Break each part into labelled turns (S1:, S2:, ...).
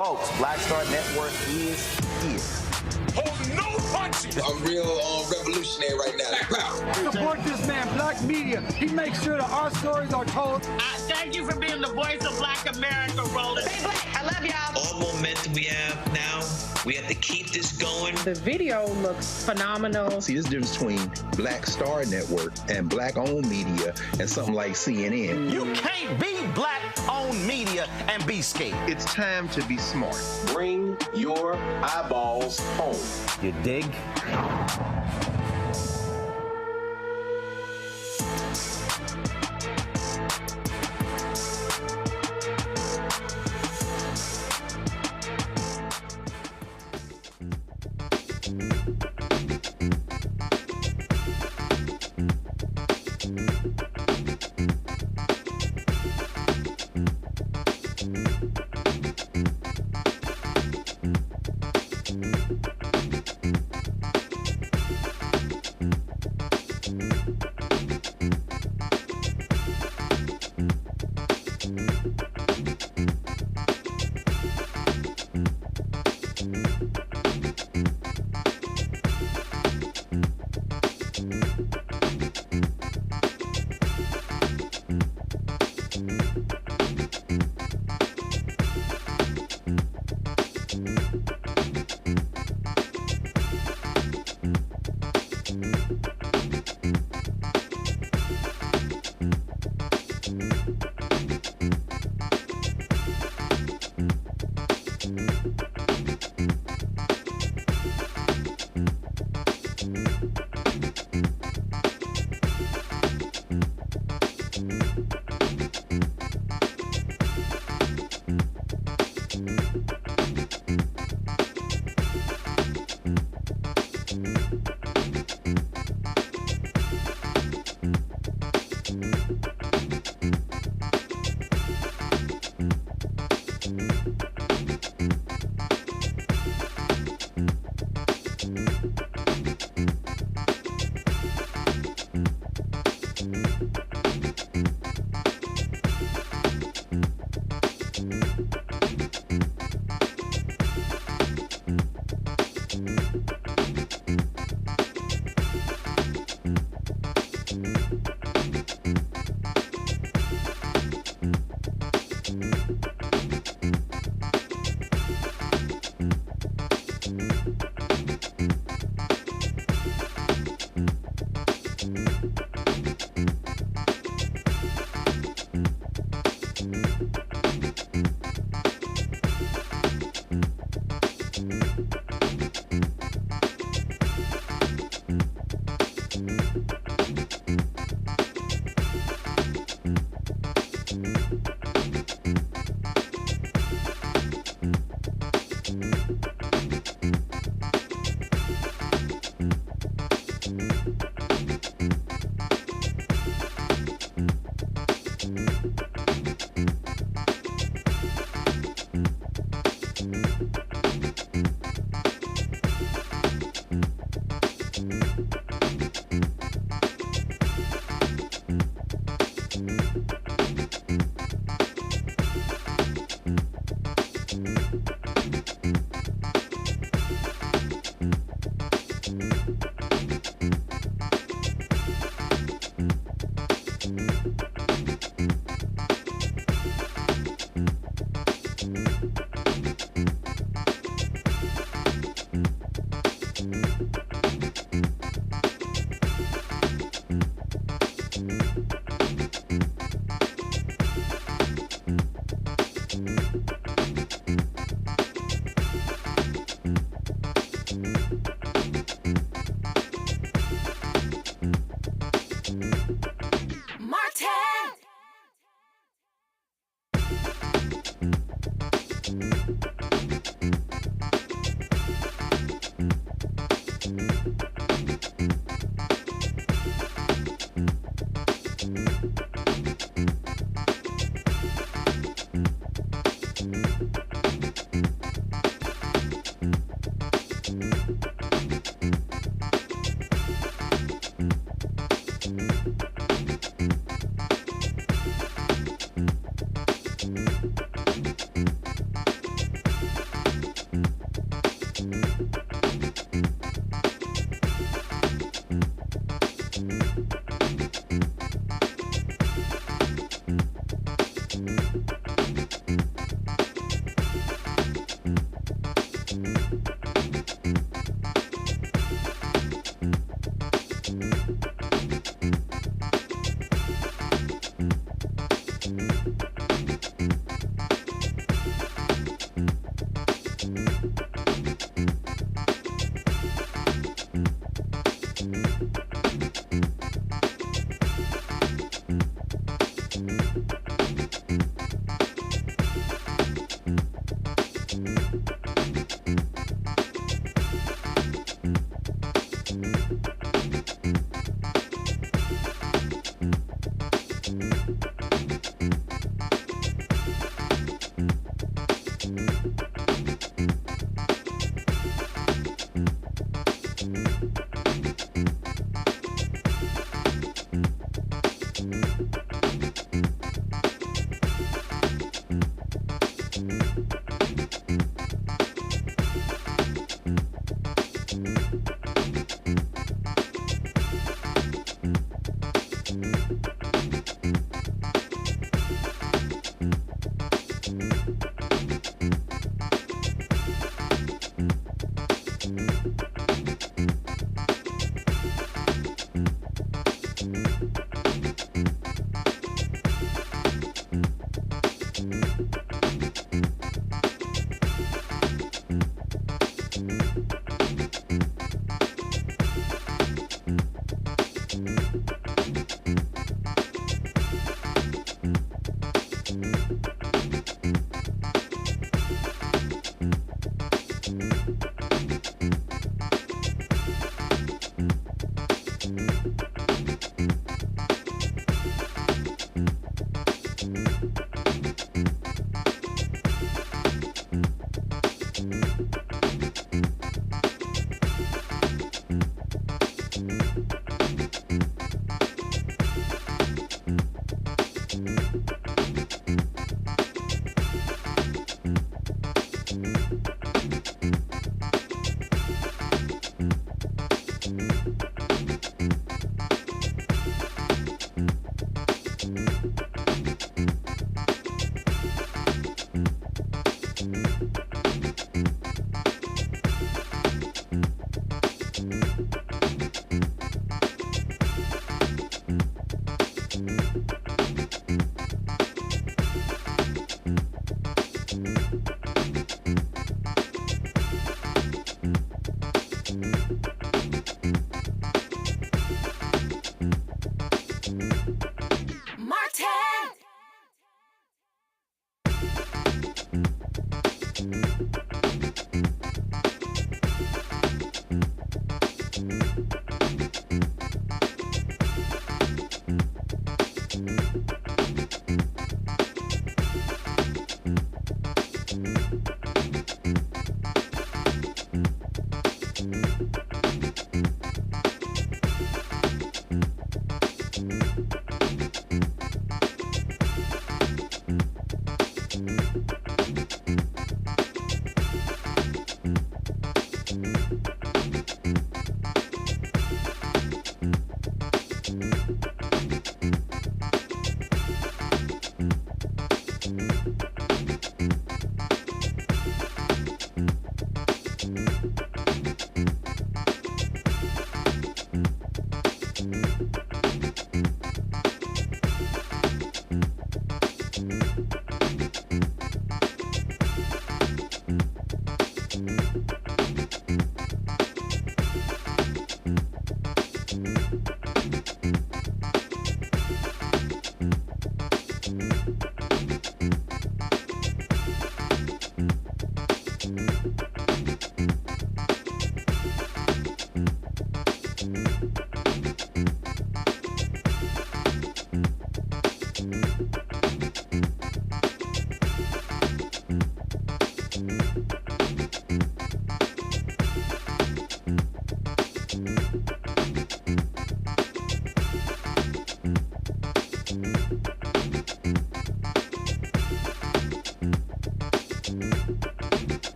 S1: Folks, Black Star Network is here.
S2: Hold no punches!
S3: I'm real revolutionary right now.
S4: Support this man, Black Media. He makes sure that our stories are told.
S5: Thank you for being the voice of Black America, Roland.
S6: Stay black. I love y'all.
S7: All momentum we have now, we have to keep this going.
S8: The video looks phenomenal.
S9: See, this difference between Black Star Network and Black-owned media and something like CNN.
S1: You can't be Black-owned media and be scared.
S9: It's time to be smart.
S10: Bring your eyeballs home.
S1: You dig?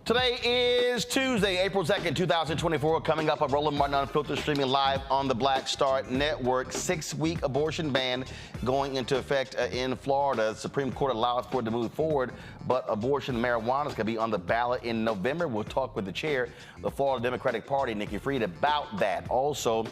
S1: Today is Tuesday, April 2nd, 2024. Coming up on Roland Martin Unfiltered, streaming live on the Black Star Network. 6-week abortion ban going into effect in Florida. The Supreme Court allows for it to move forward, but abortion and marijuana is going to be on the ballot in November. We'll talk with the chair of the Florida Democratic Party, Nikki Fried, about that. Also,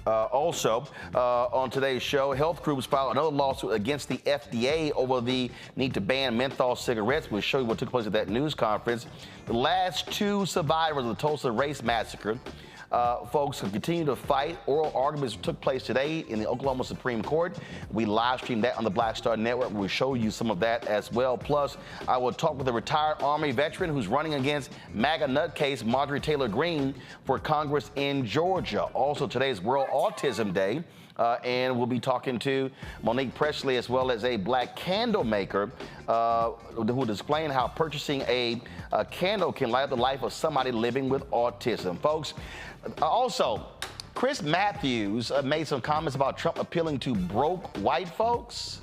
S1: on today's show, health groups filed another lawsuit against the FDA over the need to ban menthol cigarettes. We'll show you what took place at that news conference. The last two survivors of the Tulsa Race Massacre, folks, have continued to fight. Oral arguments took place today in the Oklahoma Supreme Court. We live streamed that on the Black Star Network. We'll show you some of that as well. Plus, I will talk with a retired Army veteran who's running against MAGA nutcase Marjorie Taylor Greene for Congress in Georgia. Also, today is World Autism Day. And we'll be talking to Monique Presley, as well as a black candle maker who will explain how purchasing a candle can light up the life of somebody living with autism. Folks, also, Chris Matthews made some comments about Trump appealing to broke white folks.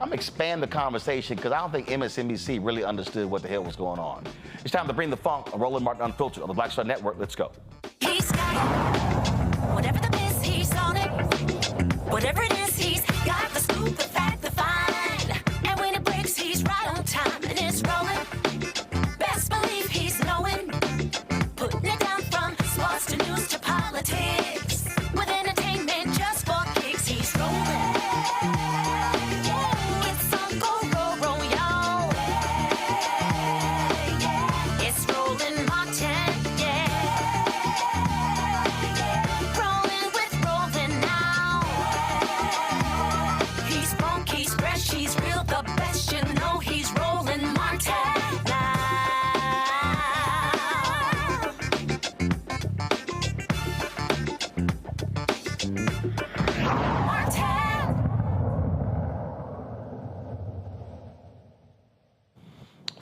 S1: I'm going to expand the conversation because I don't think MSNBC really understood what the hell was going on. It's time to bring the funk on Roland Martin Unfiltered on the Black Star Network. Let's go.
S2: He's got whatever the biz, he's on it. Whatever it is, he's got the scoop, the fact, the find. And when it breaks, he's right on time and it's rolling. Best believe he's knowing. Putting it down from sports to news to politics. With entertainment just for kicks, he's rolling. It's on go, y'all. It's Roland Martin, rolling with Roland now. He's funky, he's fresh, he's real, the best, you know he's Roland Martin now.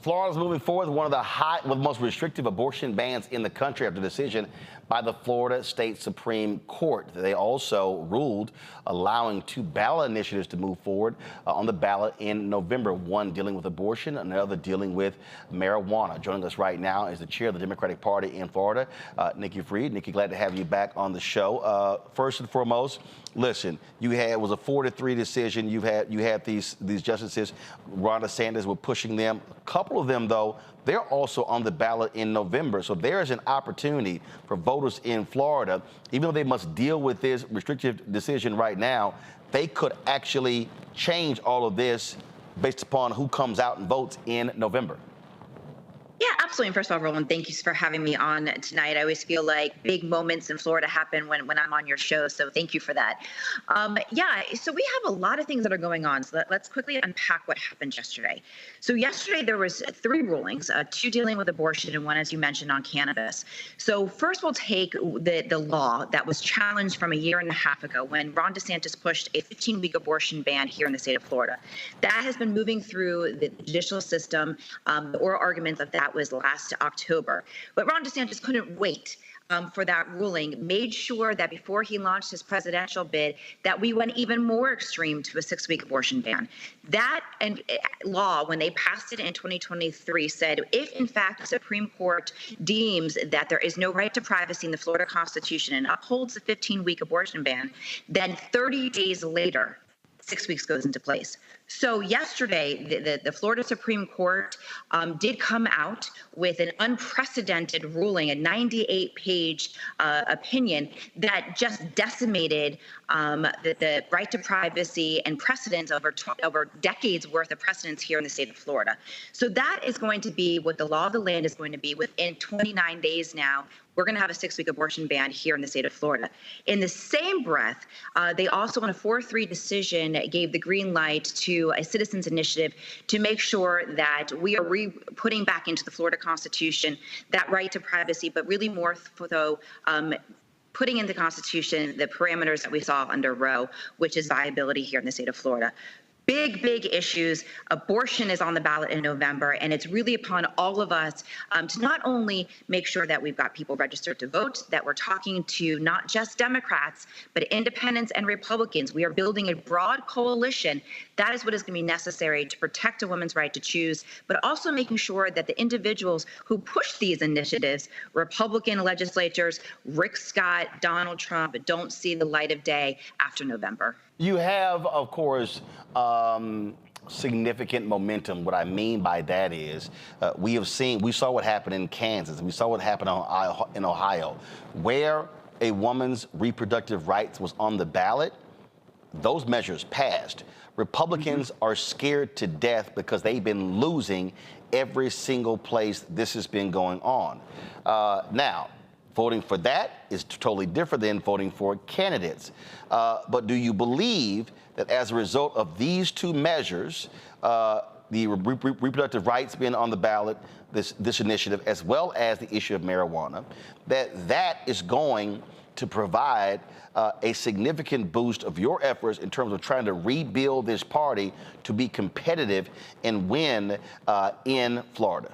S1: Florida's moving forward with one of the most restrictive abortion bans in the country after decision by the Florida State Supreme Court. They also ruled allowing two ballot initiatives to move forward on the ballot in November, one dealing with abortion, another dealing with marijuana. Joining us right now is the chair of the Democratic Party in Florida, Nikki Fried. Nikki, glad to have you back on the show. First and foremost, listen, it was a 4-3 decision. You had these justices. Ron DeSantis were pushing them. A couple of them, though, they're also on the ballot in November. So there is an opportunity for voters in Florida, even though they must deal with this restrictive decision right now, they could actually change all of this based upon who comes out and votes in November.
S6: Yeah, absolutely. And first of all, Roland, thank you for having me on tonight. I always feel like big moments in Florida happen when I'm on your show, so thank you for that. So we have a lot of things that are going on. So let's quickly unpack what happened yesterday. So yesterday there was 3 rulings, 2 dealing with abortion and 1, as you mentioned, on cannabis. So first we'll take the law that was challenged from a year and a half ago when Ron DeSantis pushed a 15-week abortion ban here in the state of Florida. That has been moving through the judicial system. The oral arguments of that was last October. But Ron DeSantis couldn't wait for that ruling, made sure that before he launched his presidential bid, that we went even more extreme to a 6-week abortion ban. That and law, when they passed it in 2023, said if in fact the Supreme Court deems that there is no right to privacy in the Florida Constitution and upholds the 15-week abortion ban, then 30 days later, 6 weeks goes into place. So yesterday, the Florida Supreme Court did come out with an unprecedented ruling, a 98-page opinion that just decimated the right to privacy and precedent over decades worth of precedents here in the state of Florida. So that is going to be what the law of the land is going to be within 29 days now. We're going to have a 6-week abortion ban here in the state of Florida. In the same breath, they also, in a 4-3 decision, gave the green light to a citizens initiative to make sure that we are putting back into the Florida Constitution that right to privacy, but really more so putting in the Constitution the parameters that we saw under Roe, which is viability here in the state of Florida. Big, big issues. Abortion is on the ballot in November, and it's really upon all of us to not only make sure that we've got people registered to vote, that we're talking to not just Democrats, but independents and Republicans. We are building a broad coalition. That is what is going to be necessary to protect a woman's right to choose, but also making sure that the individuals who push these initiatives, Republican legislators, Rick Scott, Donald Trump, don't see the light of day after November.
S1: You have, of course, significant momentum. What I mean by that is we saw what happened in Kansas, we saw what happened in Ohio, where a woman's reproductive rights was on the ballot. Those measures passed. Republicans are scared to death because they've been losing every single place this has been going on. Now, voting for that is totally different than voting for candidates. But do you believe that as a result of these two measures, the reproductive rights being on the ballot, this initiative, as well as the issue of marijuana, that is going to provide a significant boost of your efforts in terms of trying to rebuild this party to be competitive and win in Florida?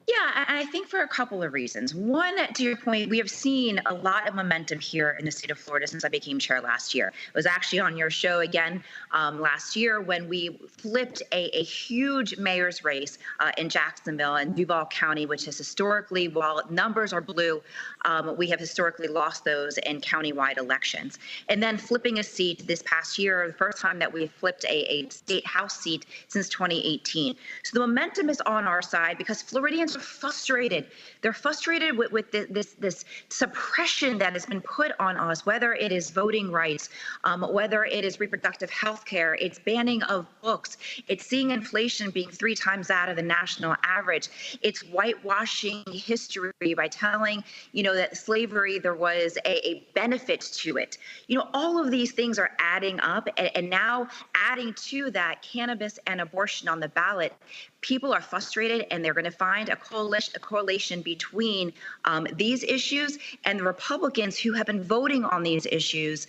S6: Yeah, I think for a couple of reasons. One, to your point, we have seen a lot of momentum here in the state of Florida since I became chair last year. I was actually on your show again last year when we flipped a huge mayor's race in Jacksonville and Duval County, which has historically, while numbers are blue, we have historically lost those in countywide elections. And then flipping a seat this past year, the first time that we flipped a state house seat since 2018. So the momentum is on our side because Floridians are frustrated. They're frustrated with this suppression that has been put on us, whether it is voting rights, whether it is reproductive health care, it's banning of books, it's seeing inflation being 3 times that of the national average, it's whitewashing history by telling, that slavery, there was a benefit to it. All of these things are adding up, and now adding to that cannabis and abortion on the ballot. People are frustrated, and they're going to find a correlation between these issues and the Republicans who have been voting on these issues,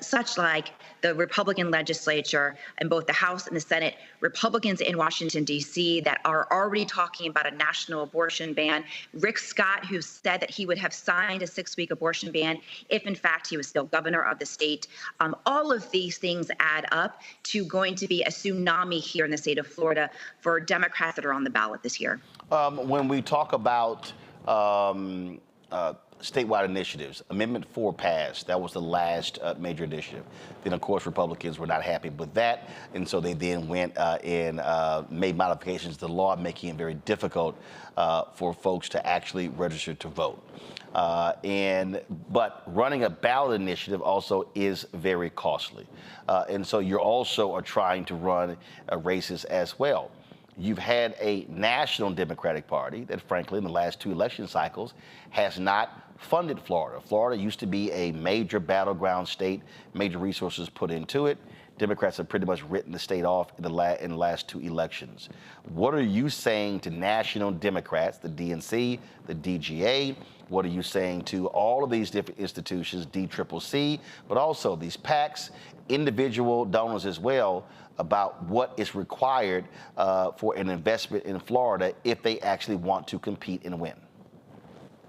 S6: such like the Republican legislature in both the House and the Senate, Republicans in Washington, D.C. that are already talking about a national abortion ban. Rick Scott, who said that he would have signed a 6-week abortion ban if, in fact, he was still governor of the state. All of these things add up to going to be a tsunami here in the state of Florida for Democrats that are on the ballot this year.
S1: When we talk about statewide initiatives, Amendment 4 passed. That was the last major initiative. Then, of course, Republicans were not happy with that, and so they then went and made modifications to the law, making it very difficult for folks to actually register to vote. But running a ballot initiative also is very costly. And so you also are trying to run races as well. You've had a national Democratic Party that, frankly, in the last 2 election cycles has not funded Florida. Florida used to be a major battleground state, major resources put into it. Democrats have pretty much written the state off in the last 2 elections. What are you saying to national Democrats, the DNC, the DGA? What are you saying to all of these different institutions, DCCC, but also these PACs, individual donors as well, about what is required for an investment in Florida if they actually want to compete and win?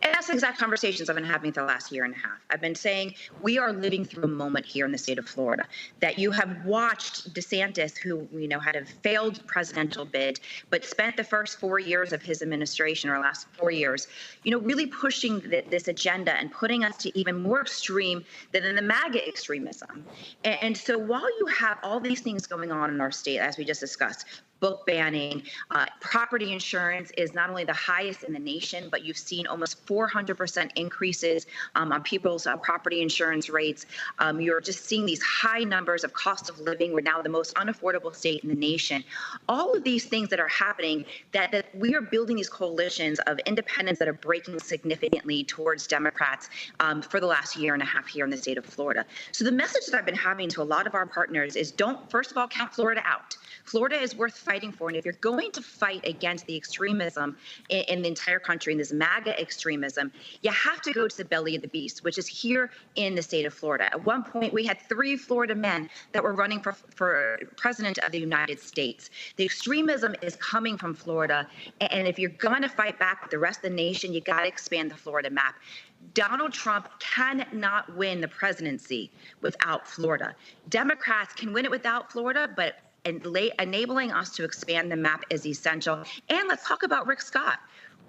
S6: And that's the exact conversations I've been having for the last year and a half. I've been saying we are living through a moment here in the state of Florida that you have watched DeSantis, who had a failed presidential bid, but spent the first 4 years of his administration, or last 4 years, really pushing this agenda and putting us to even more extreme than the MAGA extremism. And so while you have all these things going on in our state, as we just discussed, book banning, property insurance is not only the highest in the nation, but you've seen almost 400% increases on people's property insurance rates. You're just seeing these high numbers of cost of living. We're now the most unaffordable state in the nation. All of these things that are happening, that we are building these coalitions of independents that are breaking significantly towards Democrats for the last year and a half here in the state of Florida. So the message that I've been having to a lot of our partners is don't, first of all, count Florida out. Florida is worth fighting for. And if you're going to fight against the extremism in the entire country, and this MAGA extremism, you have to go to the belly of the beast, which is here in the state of Florida. At one point, we had 3 Florida men that were running for president of the United States. The extremism is coming from Florida. And if you're going to fight back with the rest of the nation, you got to expand the Florida map. Donald Trump cannot win the presidency without Florida. Democrats can win it without Florida, but enabling us to expand the map is essential. And let's talk about Rick Scott.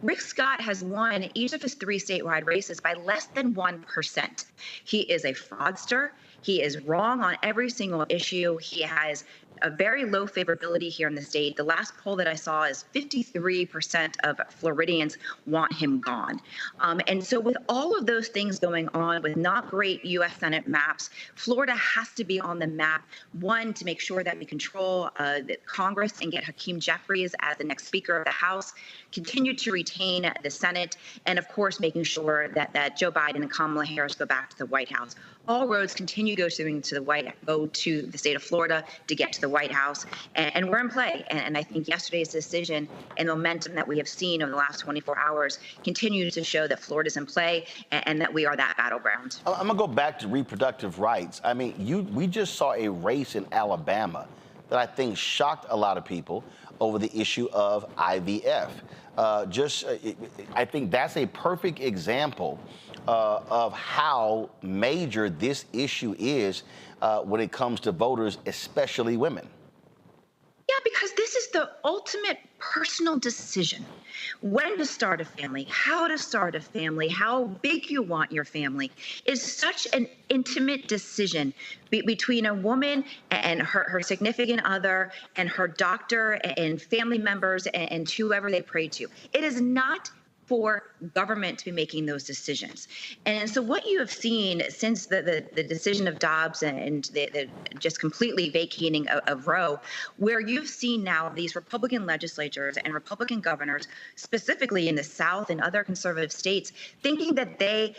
S6: Rick Scott has won each of his 3 statewide races by less than 1%. He is a fraudster. He is wrong on every single issue. He has a very low favorability here in the state. The last poll that I saw is 53% of Floridians want him gone. And so with all of those things going on, with not great U.S. Senate maps, Florida has to be on the map, one, to make sure that we control the Congress and get Hakeem Jeffries as the next Speaker of the House, continue to retain the Senate, and of course making sure that Joe Biden and Kamala Harris go back to the White House. All roads continue go to the state of Florida to get to the White House, and we're in play. And I think yesterday's decision and the momentum that we have seen over the last 24 hours continues to show that Florida's in play and that we are that battleground.
S1: I'm gonna go back to reproductive rights. I mean, we just saw a race in Alabama that I think shocked a lot of people over the issue of IVF. I think that's a perfect example of how major this issue is when it comes to voters, especially women.
S6: Yeah, because this is the ultimate personal decision. When to start a family, how to start a family, how big you want your family is such an intimate decision between a woman and her significant other and her doctor and family members and whoever they pray to. It is not for government to be making those decisions. And so what you have seen since the decision of Dobbs and the just completely vacating of Roe, where you've seen now these Republican legislatures and Republican governors, specifically in the South and other conservative states, thinking that they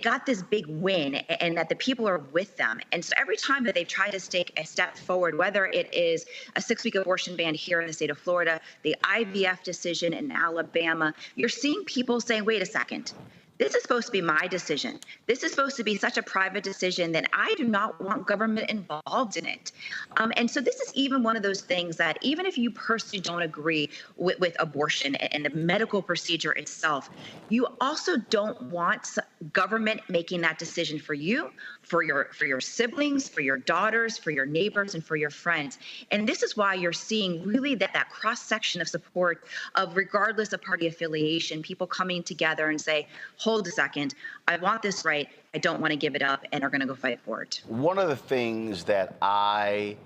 S6: got this big win and that the people are with them. And so every time that they've tried to take a step forward, whether it is a 6-week abortion ban here in the state of Florida, the IVF decision in Alabama, you're seeing people saying, wait a second, this is supposed to be my decision. This is supposed to be such a private decision that I do not want government involved in it. And so this is even one of those things that even if you personally don't agree with abortion and the medical procedure itself, you also don't want government making that decision for you, for your siblings, for your daughters, for your neighbors, and for your friends. And this is why you're seeing really that cross-section of support of, regardless of party affiliation, people coming together and say, hold a second, I want this right, I don't want to give it up, and are going to go fight for it. One
S1: of the things that I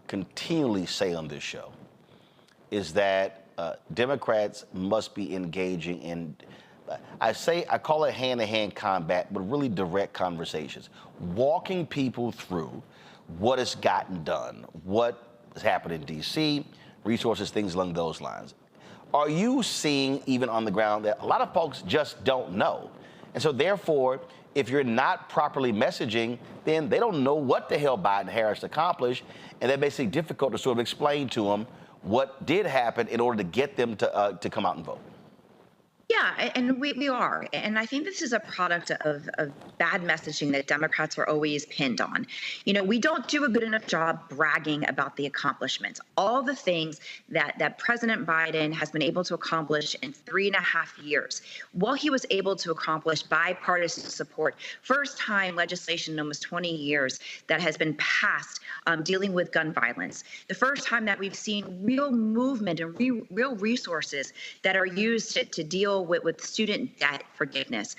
S1: continually say on this show is that Democrats must be engaging in, I call it hand-to-hand combat, but really direct conversations, walking people through what has gotten done, what has happened in D.C., resources, things along those lines. Are you seeing, even on the ground, that a lot of folks just don't know? And so therefore, if you're not properly messaging, then they don't know what the hell Biden and Harris accomplished, and that makes it difficult to sort of explain to them what did happen in order to get them to come out and vote.
S6: Yeah, and we are. And I think this is a product of bad messaging that Democrats were always pinned on. We don't do a good enough job bragging about the accomplishments, all the things that President Biden has been able to accomplish in 3.5 years. What he was able to accomplish bipartisan support, first time legislation in almost 20 years that has been passed dealing with gun violence. The first time that we've seen real movement and real resources that are used to deal with student debt forgiveness,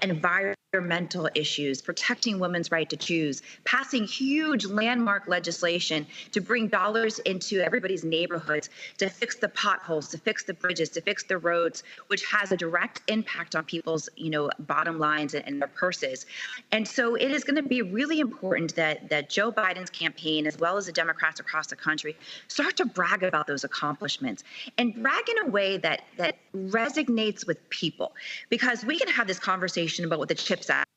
S6: environmental issues, protecting women's right to choose, passing huge landmark legislation to bring dollars into everybody's neighborhoods to fix the potholes, to fix the bridges, to fix the roads, which has a direct impact on people's, bottom lines and their purses. And so it is going to be really important that Joe Biden's campaign, as well as the Democrats across the country, start to brag about those accomplishments and brag in a way that resonates with people. Because we can have this conversation about what the CHIPS Act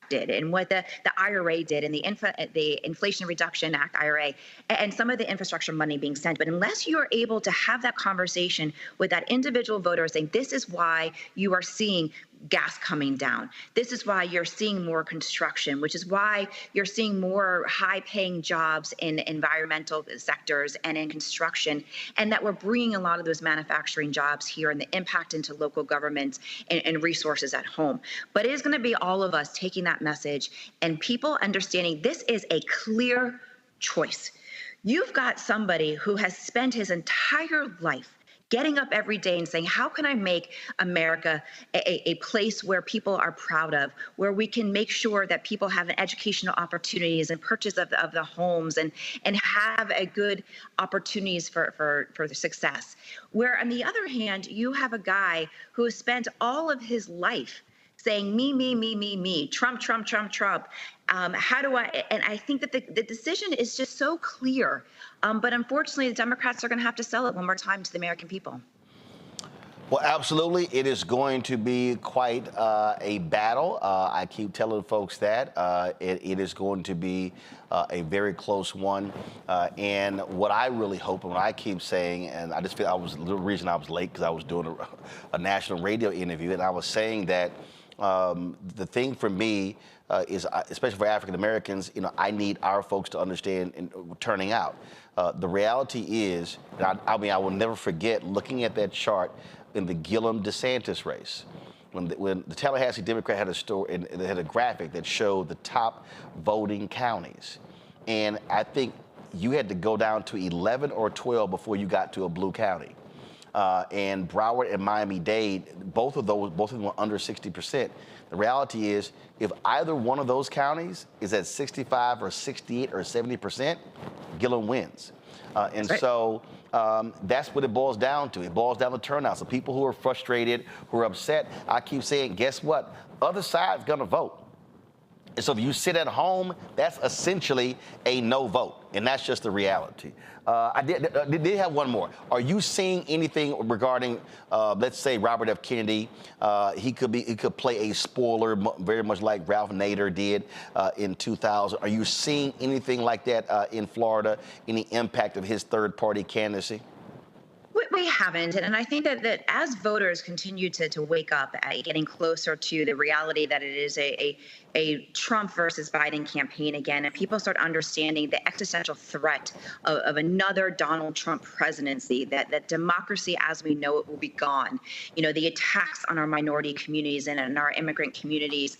S6: did and what the IRA did and the Inflation Reduction Act, IRA, and some of the infrastructure money being sent. But unless you are able to have that conversation with that individual voter saying, this is why you are seeing gas coming down. This is why you're seeing more construction, which is why you're seeing more high-paying jobs in environmental sectors and in construction, and that we're bringing a lot of those manufacturing jobs here and the impact into local governments and resources at home. But it is going to be all of us taking that message and people understanding this is a clear choice. You've got somebody who has spent his entire life getting up every day and saying, how can I make America a place where people are proud of, where we can make sure that people have an educational opportunities and purchase of the homes and have a good opportunities for success. Where on the other hand, you have a guy who has spent all of his life saying me, Trump. How do I? And I think that the decision is just so clear. But unfortunately, the Democrats are going to have to sell it one more time to the American people.
S1: Well, absolutely. It is going to be quite a battle. I keep telling folks that. It is going to be a very close one. And what I really hope, and what I keep saying, and I just feel the reason I was late because I was doing a national radio interview, and I was saying that the thing for me is, especially for African Americans, I need our folks to understand in turning out. The reality is, I will never forget looking at that chart in the Gillum-DeSantis race. When the Tallahassee Democrat had a story, and they had a graphic that showed the top voting counties. And I think you had to go down to 11 or 12 before you got to a blue county. And Broward and Miami-Dade, both of them were under 60%. The reality is, if either one of those counties is at 65 or 68 or 70%, Gillum wins. And right. So that's what it boils down to. It boils down to turnout. So people who are frustrated, who are upset, I keep saying, guess what? Other side's going to vote. And so if you sit at home, that's essentially a no vote. And that's just the reality. I did have one more. Are you seeing anything regarding, let's say, Robert F. Kennedy? He could play a spoiler, very much like Ralph Nader did in 2000. Are you seeing anything like that in Florida? Any impact of his third-party candidacy?
S6: We haven't, and I think that as voters continue to wake up, getting closer to the reality that it is a Trump versus Biden campaign again, and people start understanding the existential threat of another Donald Trump presidency, that democracy as we know it will be gone. The attacks on our minority communities and our immigrant communities,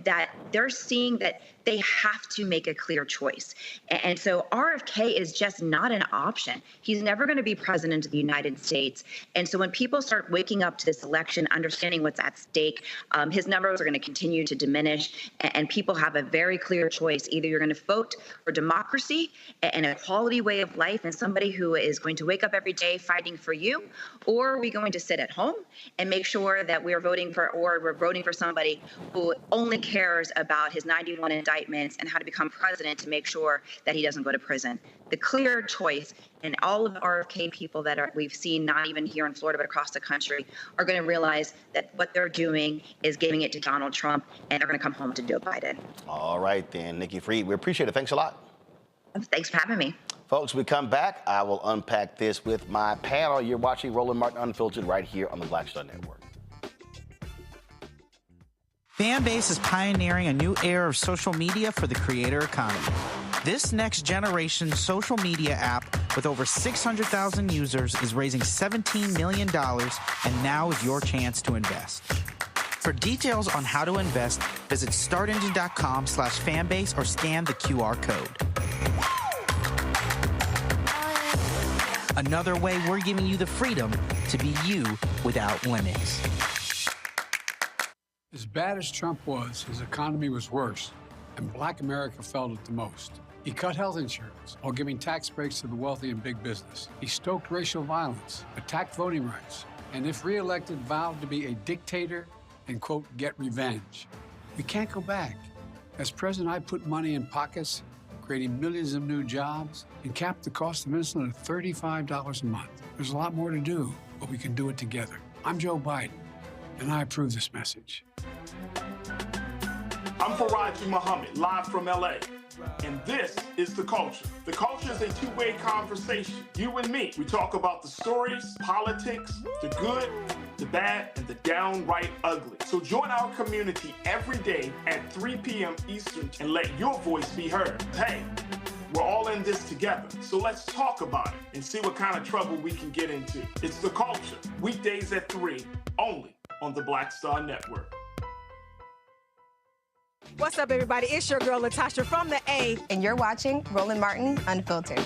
S6: that they're seeing that they have to make a clear choice. And so RFK is just not an option. He's never going to be president of the United States. And so when people start waking up to this election, understanding what's at stake, his numbers are going to continue to diminish. And people have a very clear choice. Either you're going to vote for democracy and a quality way of life and somebody who is going to wake up every day fighting for you, or are we going to sit at home and make sure that we're voting for somebody who only cares about his 91 indictments and how to become president to make sure that he doesn't go to prison. The clear choice, and all of the RFK people that we've seen, not even here in Florida, but across the country, are going to realize that what they're doing is giving it to Donald Trump, and they're going to come home to Joe Biden.
S1: All right, then, Nikki Fried, we appreciate it. Thanks a lot.
S6: Thanks for having me.
S1: Folks, we come back. I will unpack this with my panel. You're watching Roland Martin Unfiltered right here on the Black Star Network.
S11: Fanbase is pioneering a new era of social media for the creator economy. This next generation social media app with over 600,000 users is raising $17 million, and now is your chance to invest. For details on how to invest, visit startengine.com/fanbase or scan the QR code. Another way we're giving you the freedom to be you without limits.
S4: As bad as Trump was, his economy was worse, and Black America felt it the most. He cut health insurance while giving tax breaks to the wealthy and big business. He stoked racial violence, attacked voting rights, and if reelected, vowed to be a dictator and, quote, get revenge. We can't go back. As president, I put money in pockets, creating millions of new jobs, and capped the cost of insulin at $35 a month. There's a lot more to do, but we can do it together. I'm Joe Biden, and I approve this message.
S12: I'm Faraji Muhammad, live from LA. And this is The Culture. The Culture is a two-way conversation. You and me. We talk about the stories, politics, the good, the bad, and the downright ugly. So join our community every day at 3 p.m. Eastern and let your voice be heard. Hey, we're all in this together. So let's talk about it and see what kind of trouble we can get into. It's The Culture, weekdays at 3, only on the Black Star Network.
S13: What's up, everybody? It's your girl, Latasha from the A.
S14: And you're watching Roland Martin Unfiltered.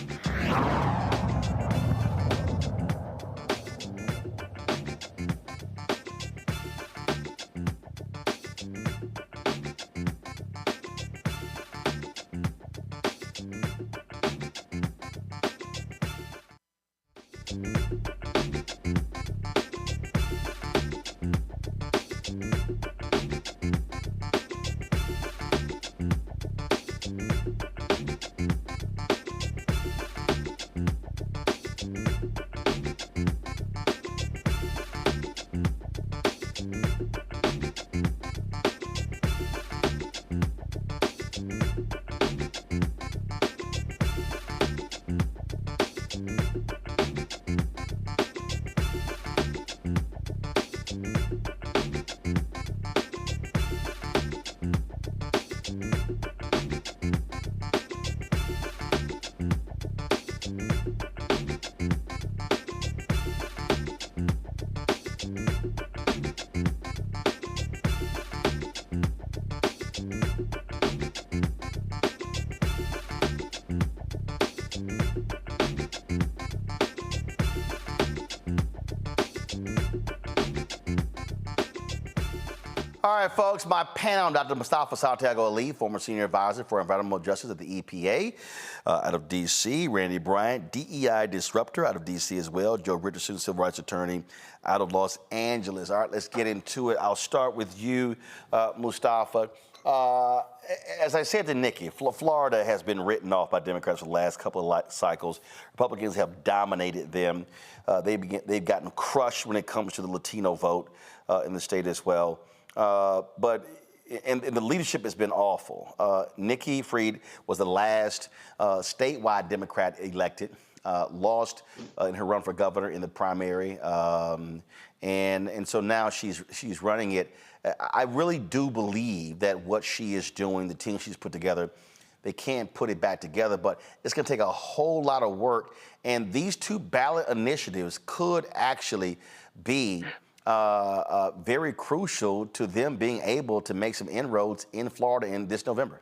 S1: All right, folks, my panel, Dr. Mustafa Santiago Ali, former senior advisor for environmental justice at the EPA out of D.C., Randy Bryant, DEI disruptor out of D.C. as well, Joe Richardson, civil rights attorney out of Los Angeles. All right, let's get into it. I'll start with you, Mustafa. As I said to Nikki, Florida has been written off by Democrats for the last couple of cycles. Republicans have dominated them. They've gotten crushed when it comes to the Latino vote in the state as well. But the leadership has been awful. Nikki Fried was the last statewide Democrat elected, lost in her run for governor in the primary, and so now she's running it. I really do believe that what she is doing, the team she's put together, they can't put it back together, but it's going to take a whole lot of work. And these two ballot initiatives could actually be very crucial to them being able to make some inroads in Florida in this November.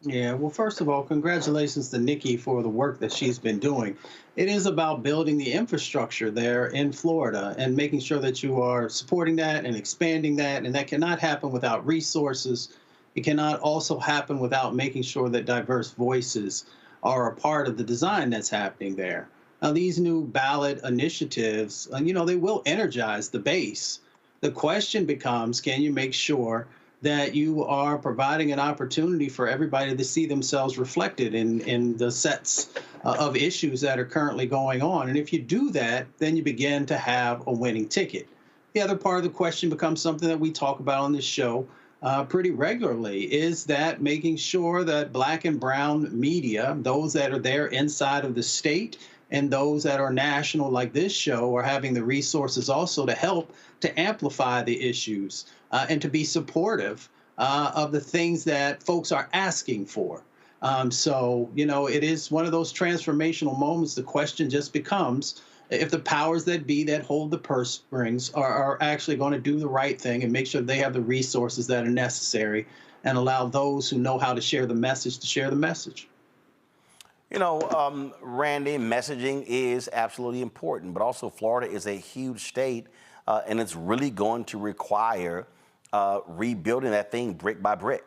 S15: Yeah, well, first of all, congratulations to Nikki for the work that she's been doing. It is about building the infrastructure there in Florida and making sure that you are supporting that and expanding that, and that cannot happen without resources. It cannot also happen without making sure that diverse voices are a part of the design that's happening there. Now, these new ballot initiatives, they will energize the base. The question becomes, can you make sure that you are providing an opportunity for everybody to see themselves reflected in the sets of issues that are currently going on? And if you do that, then you begin to have a winning ticket. The other part of the question becomes something that we talk about on this show, pretty regularly is that making sure that Black and brown media, those that are there inside of the state and those that are national like this show, are having the resources also to help to amplify the issues and to be supportive of the things that folks are asking for. So, you know, it is one of those transformational moments. The question just becomes if the powers that be that hold the purse strings are actually going to do the right thing and make sure they have the resources that are necessary and allow those who know how to share the message to share the message.
S1: You know, Randy, messaging is absolutely important, but also Florida is a huge state, and it's really going to require rebuilding that thing brick by brick.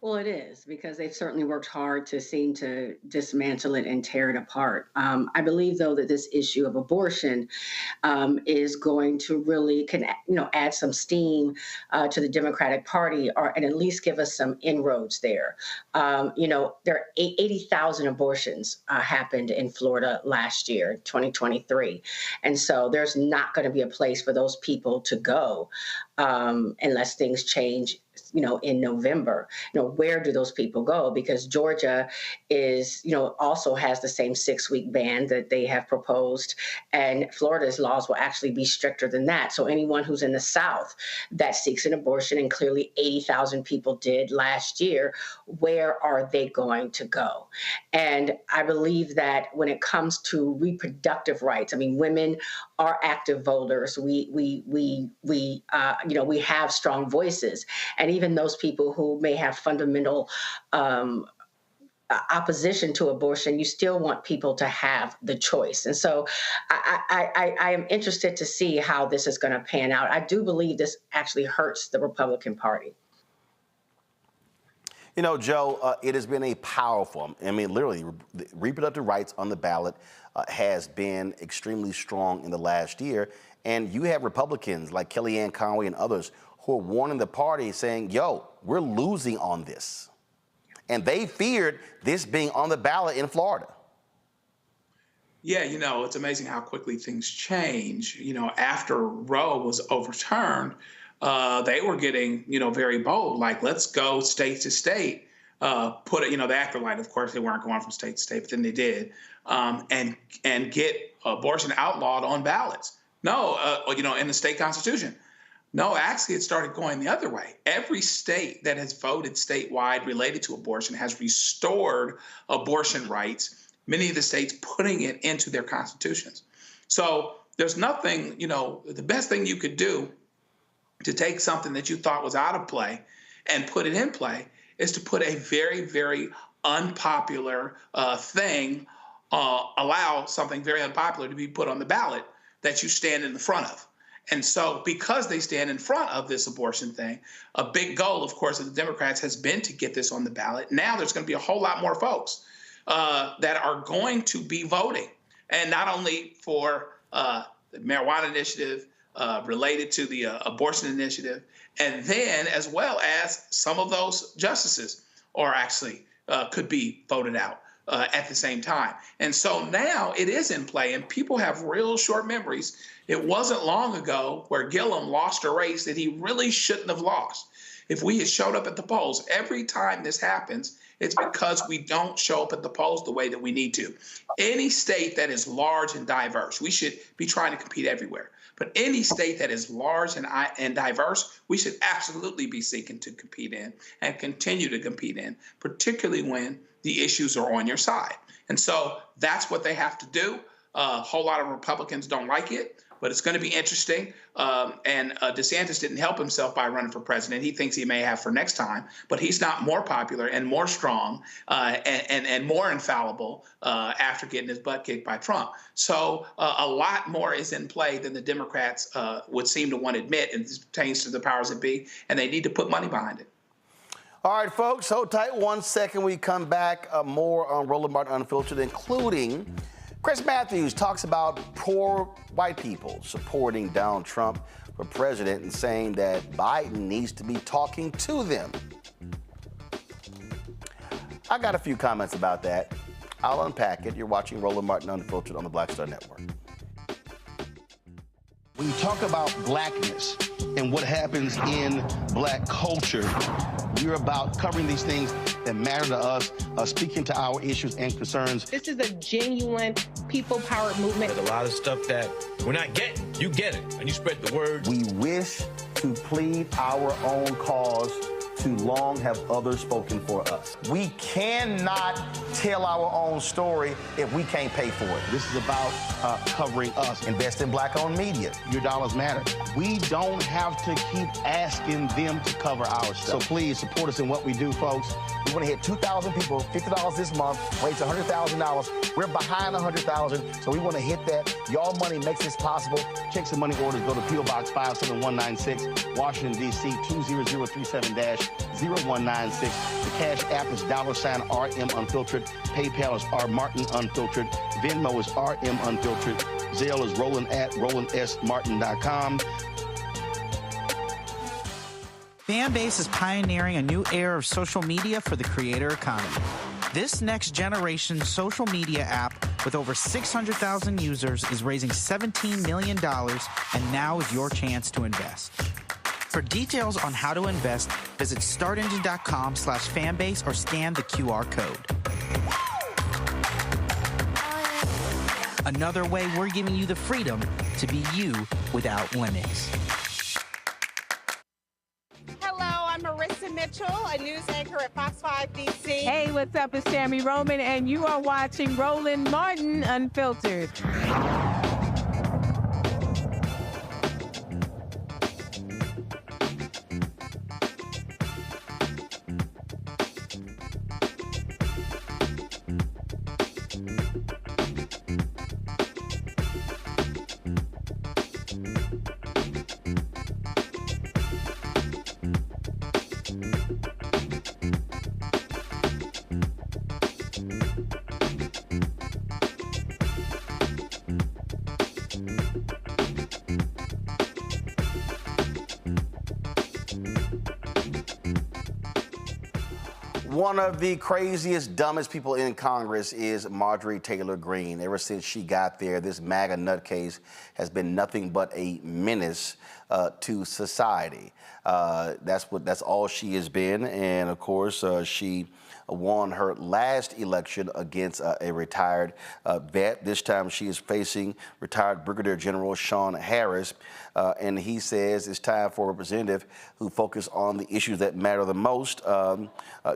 S16: Well, it is, because they've certainly worked hard to seem to dismantle it and tear it apart. I believe, though, that this issue of abortion is going to really add some steam to the Democratic Party, and at least give us some inroads there. There are 80,000 abortions happened in Florida last year, 2023. And so there's not going to be a place for those people to go unless things change in November. Where do those people go? Because Georgia is, also has the same 6-week ban that they have proposed, and Florida's laws will actually be stricter than that. So anyone who's in the South that seeks an abortion, and clearly 80,000 people did last year, where are they going to go? And I believe that when it comes to reproductive rights, I mean, women are active voters. We have strong voices, and even those people who may have fundamental opposition to abortion, you still want people to have the choice. And so I am interested to see how this is going to pan out. I do believe this actually hurts the Republican Party.
S1: You know, Joe, it has been a powerful, literally, reproductive rights on the ballot has been extremely strong in the last year. And you have Republicans like Kellyanne Conway and others who are warning the party, saying, yo, we're losing on this. And they feared this being on the ballot in Florida.
S17: Yeah, it's amazing how quickly things change. After Roe was overturned, they were getting, very bold, like, let's go state to state, put it, they acted like, of course, they weren't going from state to state, but then they did, and get abortion outlawed on ballots. No, in the state constitution. No, actually, it started going the other way. Every state that has voted statewide related to abortion has restored abortion rights, many of the states putting it into their constitutions. So there's nothing, the best thing you could do to take something that you thought was out of play and put it in play is to put a very, very unpopular thing, allow something very unpopular to be put on the ballot that you stand in the front of. And so because they stand in front of this abortion thing, a big goal, of course, of the Democrats has been to get this on the ballot. Now there's going to be a whole lot more folks that are going to be voting, and not only for the marijuana initiative related to the abortion initiative, and then as well as some of those justices are actually could be voted out at the same time. And so now it is in play, and people have real short memories. It wasn't long ago where Gillum lost a race that he really shouldn't have lost. If we had showed up at the polls, every time this happens, it's because we don't show up at the polls the way that we need to. Any state that is large and diverse, we should be trying to compete everywhere. But any state that is large and diverse, we should absolutely be seeking to compete in and continue to compete in, particularly when the issues are on your side. And so that's what they have to do. A whole lot of Republicans don't like it, but it's going to be interesting. And DeSantis didn't help himself by running for president. He thinks he may have for next time, but he's not more popular and more strong and more infallible after getting his butt kicked by Trump. So a lot more is in play than the Democrats would seem to want to admit, and this pertains to the powers that be, and they need to put money behind it.
S1: All right, folks, hold tight 1 second. We come back more on Roland Martin Unfiltered, including Chris Matthews talks about poor white people supporting Donald Trump for president and saying that Biden needs to be talking to them. I got a few comments about that. I'll unpack it. You're watching Roland Martin Unfiltered on the Black Star Network.
S18: When you talk about blackness,
S1: and what happens in black culture. We're about covering these things that matter to us, speaking to our issues and concerns.
S8: This is a genuine people-powered movement.
S18: There's a lot of stuff that we're not getting. You get it, and you spread the word.
S1: We wish to plead our own cause. Too long have others spoken for us. We cannot tell our own story if we can't pay for it. This is about covering us. Invest in black-owned media. Your dollars matter. We don't have to keep asking them to cover our stuff. So please support us in what we do, folks. We want to hit 2,000 people, $50 this month, raise $100,000. We're behind 100,000, so we want to hit that. Y'all money makes this possible. Checks and money orders go to P.O. Box 57196, Washington, D.C. 20037-0196. The Cash App is $RM Unfiltered. PayPal is R Martin Unfiltered. Venmo is RM Unfiltered. Zelle is roland@rolandsmartin.com.
S11: Fanbase is pioneering a new era of social media for the creator economy. This next generation social media app with over 600,000 users is raising $17 million, and now is your chance to invest. For details on how to invest, visit startengine.com/fanbase or scan the QR code. Another way we're giving you the freedom to be you without limits.
S13: Mitchell, a news anchor at Fox 5 DC.
S8: Hey, what's up? It's Tammy Roman, and you are watching Roland Martin Unfiltered.
S1: One of the craziest, dumbest people in Congress is Marjorie Taylor Greene. Ever since she got there, this MAGA nutcase has been nothing but a menace to society. That's all she has been. And of course, she won her last election against a retired vet. This time she is facing retired Brigadier General Sean Harris. And he says it's time for a representative who focus on the issues that matter the most.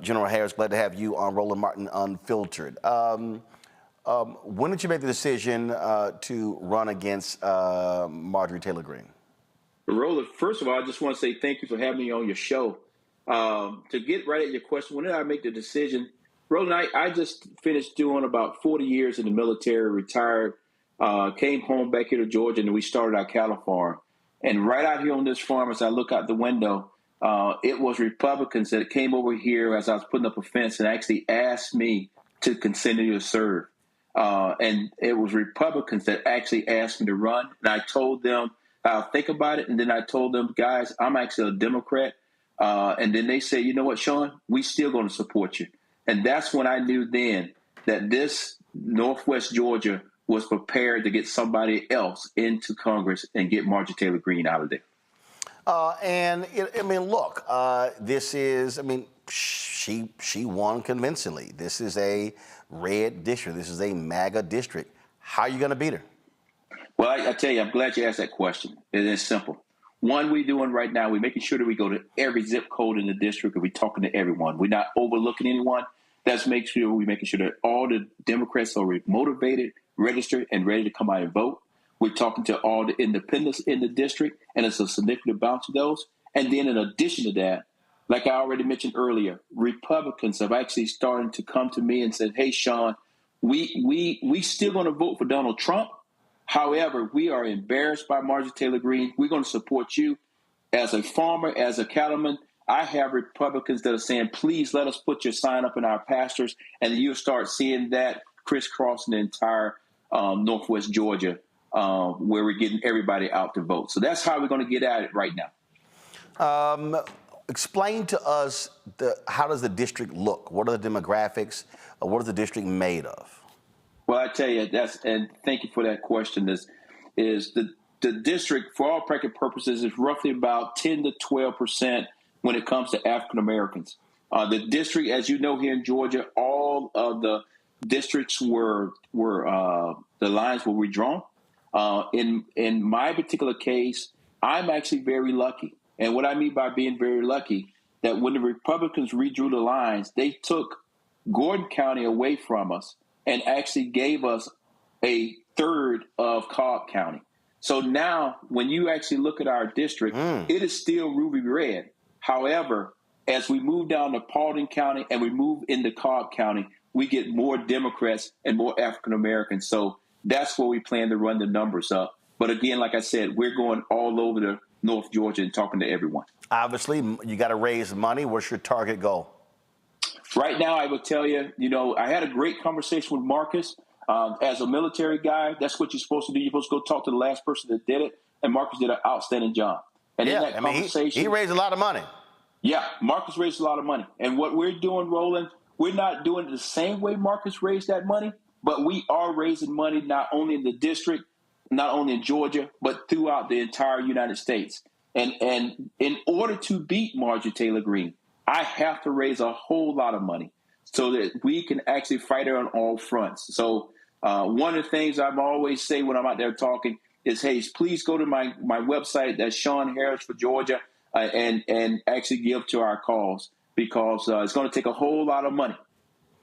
S1: General Harris, glad to have you on Roland Martin Unfiltered. When did you make the decision to run against Marjorie Taylor Greene?
S10: Roland, first of all, I just want to say thank you for having me on your show. To get right at your question, when did I make the decision? Roland, I just finished doing about 40 years in the military, retired, came home back here to Georgia, and we started our cattle farm. And right out here on this farm, as I look out the window, it was Republicans that came over here as I was putting up a fence and actually asked me to continue to serve. And it was Republicans that actually asked me to run. And I told them I'll think about it. And then I told them, guys, I'm actually a Democrat. And then they say, you know what, Sean, we still going to support you. And that's when I knew then that this Northwest Georgia was prepared to get somebody else into Congress and get Marjorie Taylor Greene out of there.
S1: She won convincingly. This is a red district. This is a MAGA district. How are you going to beat her?
S10: Well, I tell you, I'm glad you asked that question. It is simple. One, we're doing right now, we're making sure that we go to every zip code in the district and we're talking to everyone. We're not overlooking anyone. That's making sure we're making sure that all the Democrats are motivated, registered, and ready to come out and vote. We're talking to all the independents in the district, and it's a significant bunch of those. And then in addition to that, like I already mentioned earlier, Republicans have actually started to come to me and said, hey, Sean, we still going to vote for Donald Trump. However, we are embarrassed by Marjorie Taylor Greene. We're going to support you as a farmer, as a cattleman. I have Republicans that are saying, please let us put your sign up in our pastures. And you'll start seeing that crisscrossing the entire Northwest Georgia, where we're getting everybody out to vote. So that's how we're going to get at it right now.
S1: Explain to us, how does the district look? What are the demographics? What is the district made of?
S10: Well, I tell you, and thank you for that question, is the the district, for all practical purposes, is roughly about 10 to 12% when it comes to African Americans. The district, as you know, here in Georgia, all of the districts were the lines were redrawn. In my particular case, I'm actually very lucky. And what I mean by being very lucky, that when the Republicans redrew the lines, they took Gordon County away from us and actually gave us a third of Cobb County. So now when you actually look at our district, it is still ruby red. However, as we move down to Paulding County and we move into Cobb County, we get more Democrats and more African Americans. So that's where we plan to run the numbers up. But again, like I said, we're going all over the North Georgia and talking to everyone.
S1: Obviously, you got to raise money. What's your target goal?
S10: Right now, I will tell you, I had a great conversation with Marcus. As a military guy, that's what you're supposed to do. You're supposed to go talk to the last person that did it. And Marcus did an outstanding job. And in that conversation,
S1: he raised a lot of money.
S10: Yeah, Marcus raised a lot of money. And what we're doing, Roland, we're not doing it the same way Marcus raised that money, but we are raising money not only in the district, not only in Georgia, but throughout the entire United States. And in order to beat Marjorie Taylor Greene, I have to raise a whole lot of money so that we can actually fight her on all fronts. So one of the things I always say when I'm out there talking is, hey, please go to my website, that's Sean Harris for Georgia, and actually give to our cause, because it's going to take a whole lot of money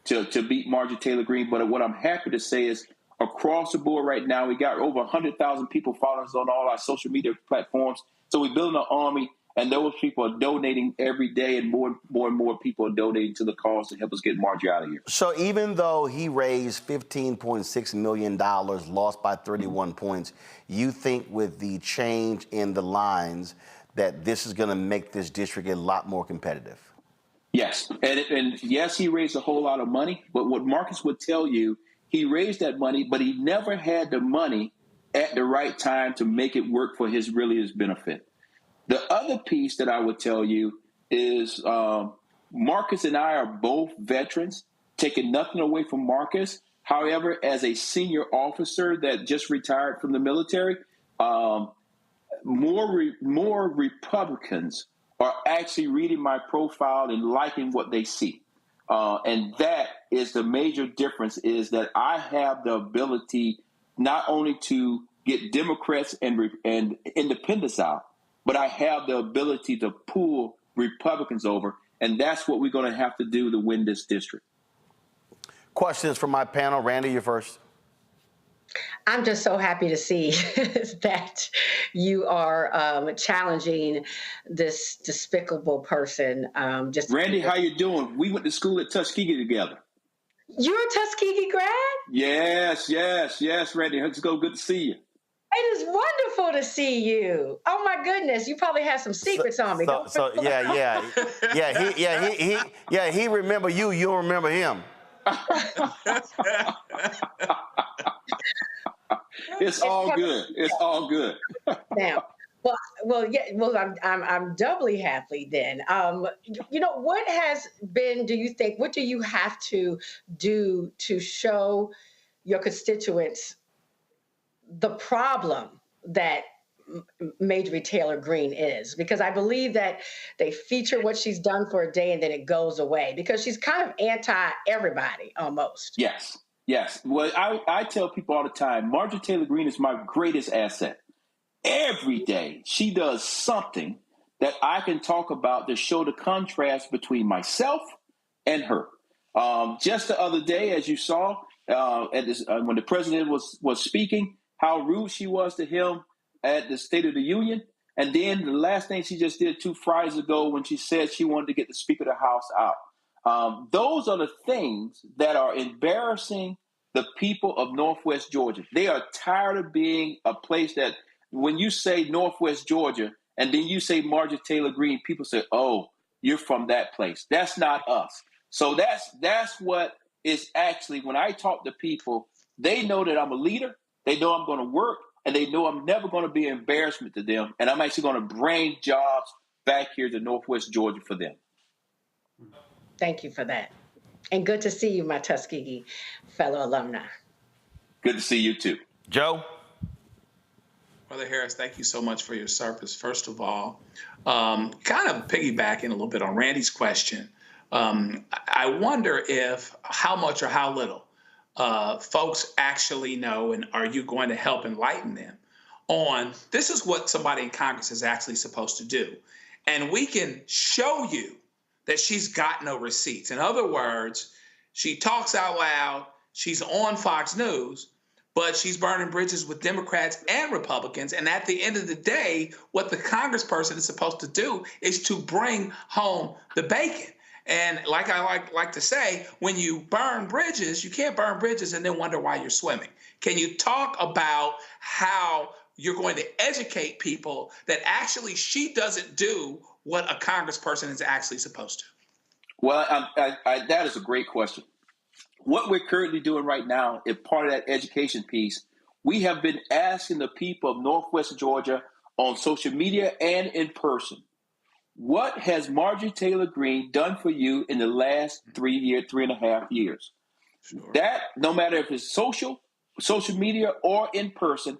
S10: to beat Marjorie Taylor Greene. But what I'm happy to say is across the board right now, we got over 100,000 people following us on all our social media platforms. So we're building an army, and those people are donating every day, and more and more people are donating to the cause to help us get Marjorie out of here.
S1: So even though he raised $15.6 million, lost by 31 points, you think with the change in the lines that this is going to make this district a lot more competitive?
S10: Yes. And yes, he raised a whole lot of money. But what Marcus would tell you, he raised that money, but he never had the money at the right time to make it work for his benefit. The other piece that I would tell you is Marcus and I are both veterans, taking nothing away from Marcus. However, as a senior officer that just retired from the military, more Republicans are actually reading my profile and liking what they see. And that is the major difference, is that I have the ability not only to get Democrats and independents out, but I have the ability to pull Republicans over. And that's what we're going to have to do to win this district.
S1: Questions from my panel. Randy, you're first.
S16: I'm just so happy to see that you are challenging this despicable person.
S10: Randy, how you doing? We went to school at Tuskegee together.
S16: You're a Tuskegee grad?
S10: Yes, Randy. It's good to see you.
S16: It is wonderful to see you. Oh my goodness, you probably have some secrets on me.
S1: He remember you. You don't remember him.
S10: It's all good. It's all good.
S16: Now, I'm doubly happy then. What has been? Do you think? What do you have to do to show your constituents the problem that Marjorie Taylor Greene is? Because I believe that they feature what she's done for a day and then it goes away, because she's kind of anti-everybody almost.
S10: Yes. Well, I tell people all the time, Marjorie Taylor Greene is my greatest asset. Every day she does something that I can talk about to show the contrast between myself and her. Just the other day, as you saw, when the president was speaking, how rude she was to him at the State of the Union. And then the last thing she just did 2 Fridays ago when she said she wanted to get the Speaker of the House out. Those are the things that are embarrassing the people of Northwest Georgia. They are tired of being a place that when you say Northwest Georgia and then you say Marjorie Taylor Greene, people say, oh, you're from that place. That's not us. So that's what is actually, when I talk to people, they know that I'm a leader. They know I'm going to work, and they know I'm never going to be an embarrassment to them. And I'm actually going to bring jobs back here to Northwest Georgia for them.
S16: Thank you for that. And good to see you, my Tuskegee fellow alumni.
S10: Good to see you too.
S1: Joe?
S17: Brother Harris, thank you so much for your service. First of all, kind of piggybacking a little bit on Randy's question, I wonder if how much or how little folks actually know, and are you going to help enlighten them on this is what somebody in Congress is actually supposed to do. And we can show you that she's got no receipts. In other words, she talks out loud, she's on Fox News, but she's burning bridges with Democrats and Republicans. And at the end of the day, what the congressperson is supposed to do is to bring home the bacon. And like I like to say, when you burn bridges, you can't burn bridges and then wonder why you're swimming. Can you talk about how you're going to educate people that actually she doesn't do what a congressperson is actually supposed to?
S10: Well, that is a great question. What we're currently doing right now is part of that education piece. We have been asking the people of Northwest Georgia on social media and in person, what has Marjorie Taylor Greene done for you in the last 3.5 years? Sure. That, no matter if it's social media or in person,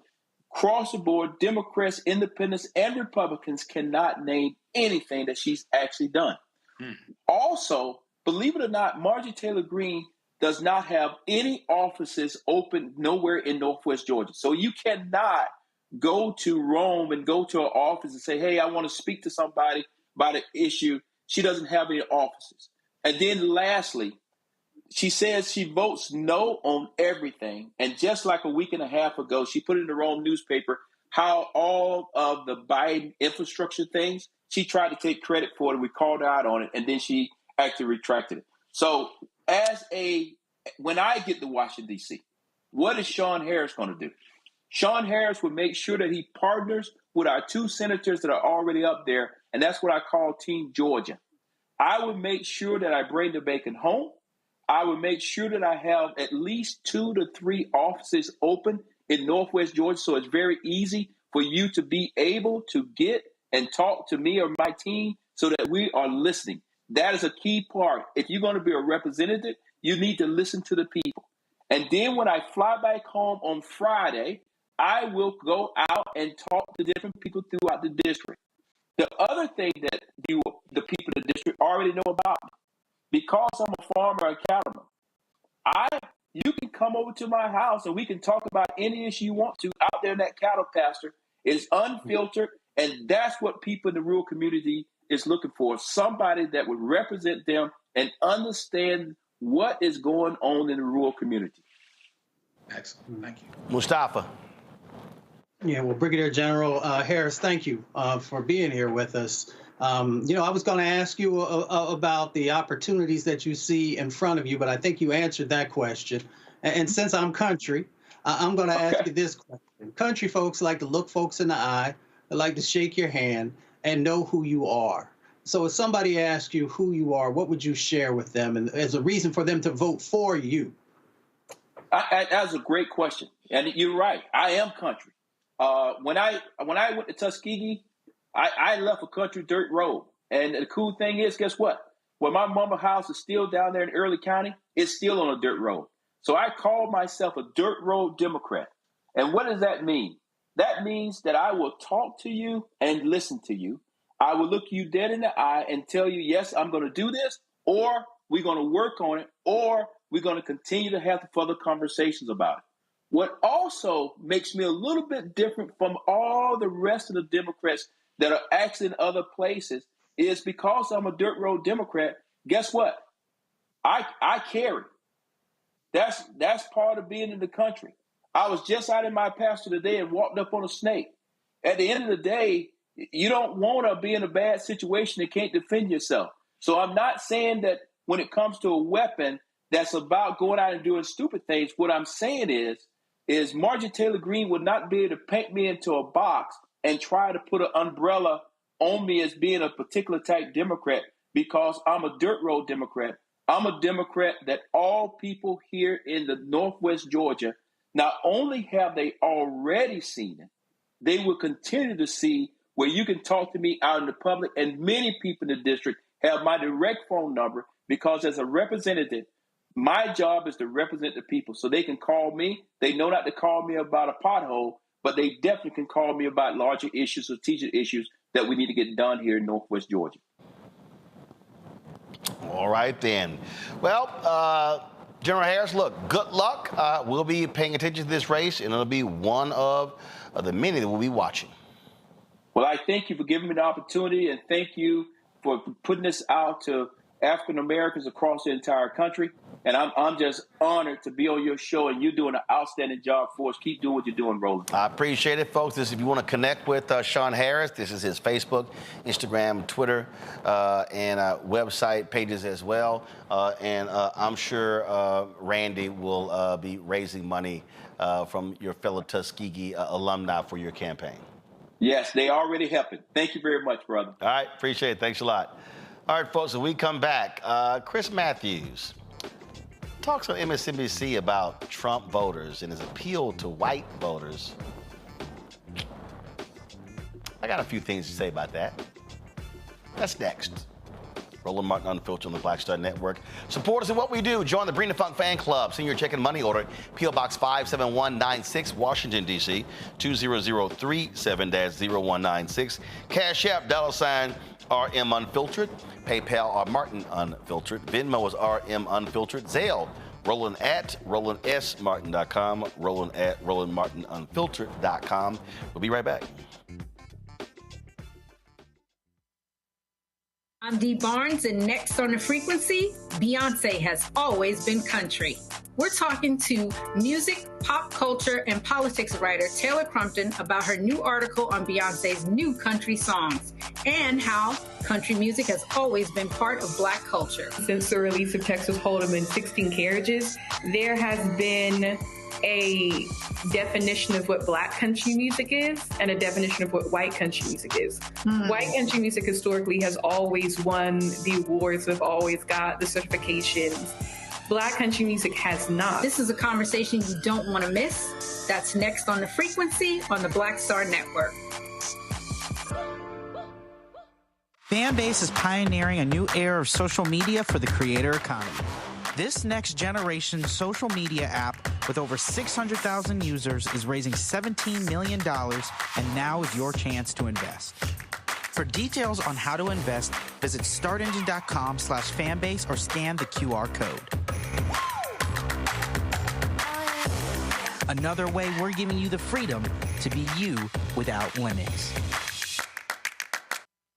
S10: across the board, Democrats, independents, and Republicans cannot name anything that she's actually done. Also, believe it or not, Marjorie Taylor Greene does not have any offices open nowhere in Northwest Georgia. So you cannot go to Rome and go to her office and say, hey, I want to speak to somebody about an issue. She doesn't have any offices. And then lastly, she says she votes no on everything. And just like a week and a half ago, she put in the wrong newspaper how all of the Biden infrastructure things, she tried to take credit for it. We called her out on it, and then she actually retracted it. So when I get to Washington, D.C., what is Sean Harris going to do? Sean Harris would make sure that he partners with our two senators that are already up there, and that's what I call Team Georgia. I would make sure that I bring the bacon home. I would make sure that I have at least 2 to 3 offices open in Northwest Georgia, so it's very easy for you to be able to get and talk to me or my team so that we are listening. That is a key part. If you're going to be a representative, you need to listen to the people. And then when I fly back home on Friday, I will go out and talk to different people throughout the district. The other thing that the people in the district already know about me, because I'm a farmer and cattleman, you can come over to my house and we can talk about any issue you want to out there in that cattle pasture. It's unfiltered, and that's what people in the rural community is looking for, somebody that would represent them and understand what is going on in the rural community.
S17: Excellent. Thank you.
S1: Mustafa.
S15: Yeah, well, Brigadier General Harris, thank you for being here with us. I was going to ask you about the opportunities that you see in front of you, but I think you answered that question. And since I'm country, I'm going to ask you this question. Country folks like to look folks in the eye, they like to shake your hand and know who you are. So if somebody asks you who you are, what would you share with them and as a reason for them to vote for you?
S10: That's a great question. And you're right. I am country. When I went to Tuskegee, I left a country dirt road. And the cool thing is, guess what? When my mama's house is still down there in Early County, it's still on a dirt road. So I call myself a dirt road Democrat. And what does that mean? That means that I will talk to you and listen to you. I will look you dead in the eye and tell you, yes, I'm going to do this, or we're going to work on it, or we're going to continue to have further conversations about it. What also makes me a little bit different from all the rest of the Democrats that are actually in other places is because I'm a dirt road Democrat, guess what? I carry. That's part of being in the country. I was just out in my pasture today and walked up on a snake. At the end of the day, you don't want to be in a bad situation and can't defend yourself. So I'm not saying that when it comes to a weapon that's about going out and doing stupid things. What I'm saying is Marjorie Taylor Greene would not be able to paint me into a box and try to put an umbrella on me as being a particular type Democrat because I'm a dirt road Democrat. I'm a Democrat that all people here in the Northwest Georgia, not only have they already seen it, they will continue to see where you can talk to me out in the public, and many people in the district have my direct phone number because as a representative, my job is to represent the people. So they can call me. They know not to call me about a pothole, but they definitely can call me about larger issues or teacher issues that we need to get done here in Northwest Georgia.
S1: All right, then. Well, General Harris, look, good luck. We'll be paying attention to this race, and it'll be one of the many that we'll be watching.
S10: Well, I thank you for giving me the opportunity, and thank you for putting this out to African Americans across the entire country. And I'm just honored to be on your show, and you're doing an outstanding job for us. Keep doing what you're doing, Roland.
S1: I appreciate it, folks. If you want to connect with Sean Harris, this is his Facebook, Instagram, Twitter, and website pages as well. And I'm sure Randy will be raising money from your fellow Tuskegee alumni for your campaign.
S10: Yes, they already helping. Thank you very much, brother.
S1: All right, appreciate it. Thanks a lot. All right, folks, when we come back, Chris Matthews talks on MSNBC about Trump voters and his appeal to white voters. I got a few things to say about that. That's next. Roland Martin Unfiltered on the Black Star Network. Support us in what we do. Join the Breen and Funk fan club. Send your check and money order. P.O. Box 57196, Washington, D.C. 20037-0196. Cash App, $RM Unfiltered. PayPal, R Martin Unfiltered. Venmo is RM Unfiltered. Zelle, Roland at RolandSMartin.com. Roland at RolandMartinUnfiltered.com. We'll be right back.
S19: I'm Dee Barnes, and next on The Frequency, Beyonce has always been country. We're talking to music, pop culture, and politics writer Taylor Crumpton about her new article on Beyonce's new country songs and how country music has always been part of Black culture.
S20: Since the release of Texas Hold'em and 16 Carriages, there has been a definition of what Black country music is and a definition of what white country music is. White country music historically has always won the awards, have always got the certifications. Black country music has not.
S19: This is a conversation you don't want to miss. That's next on The Frequency on the Black Star Network.
S11: Fanbase is pioneering a new era of social media for the creator economy. This next generation social media app with over 600,000 users is raising $17 million, and now is your chance to invest. For details on how to invest, visit startengine.com/fanbase or scan the QR code. Another way we're giving you the freedom to be you without limits.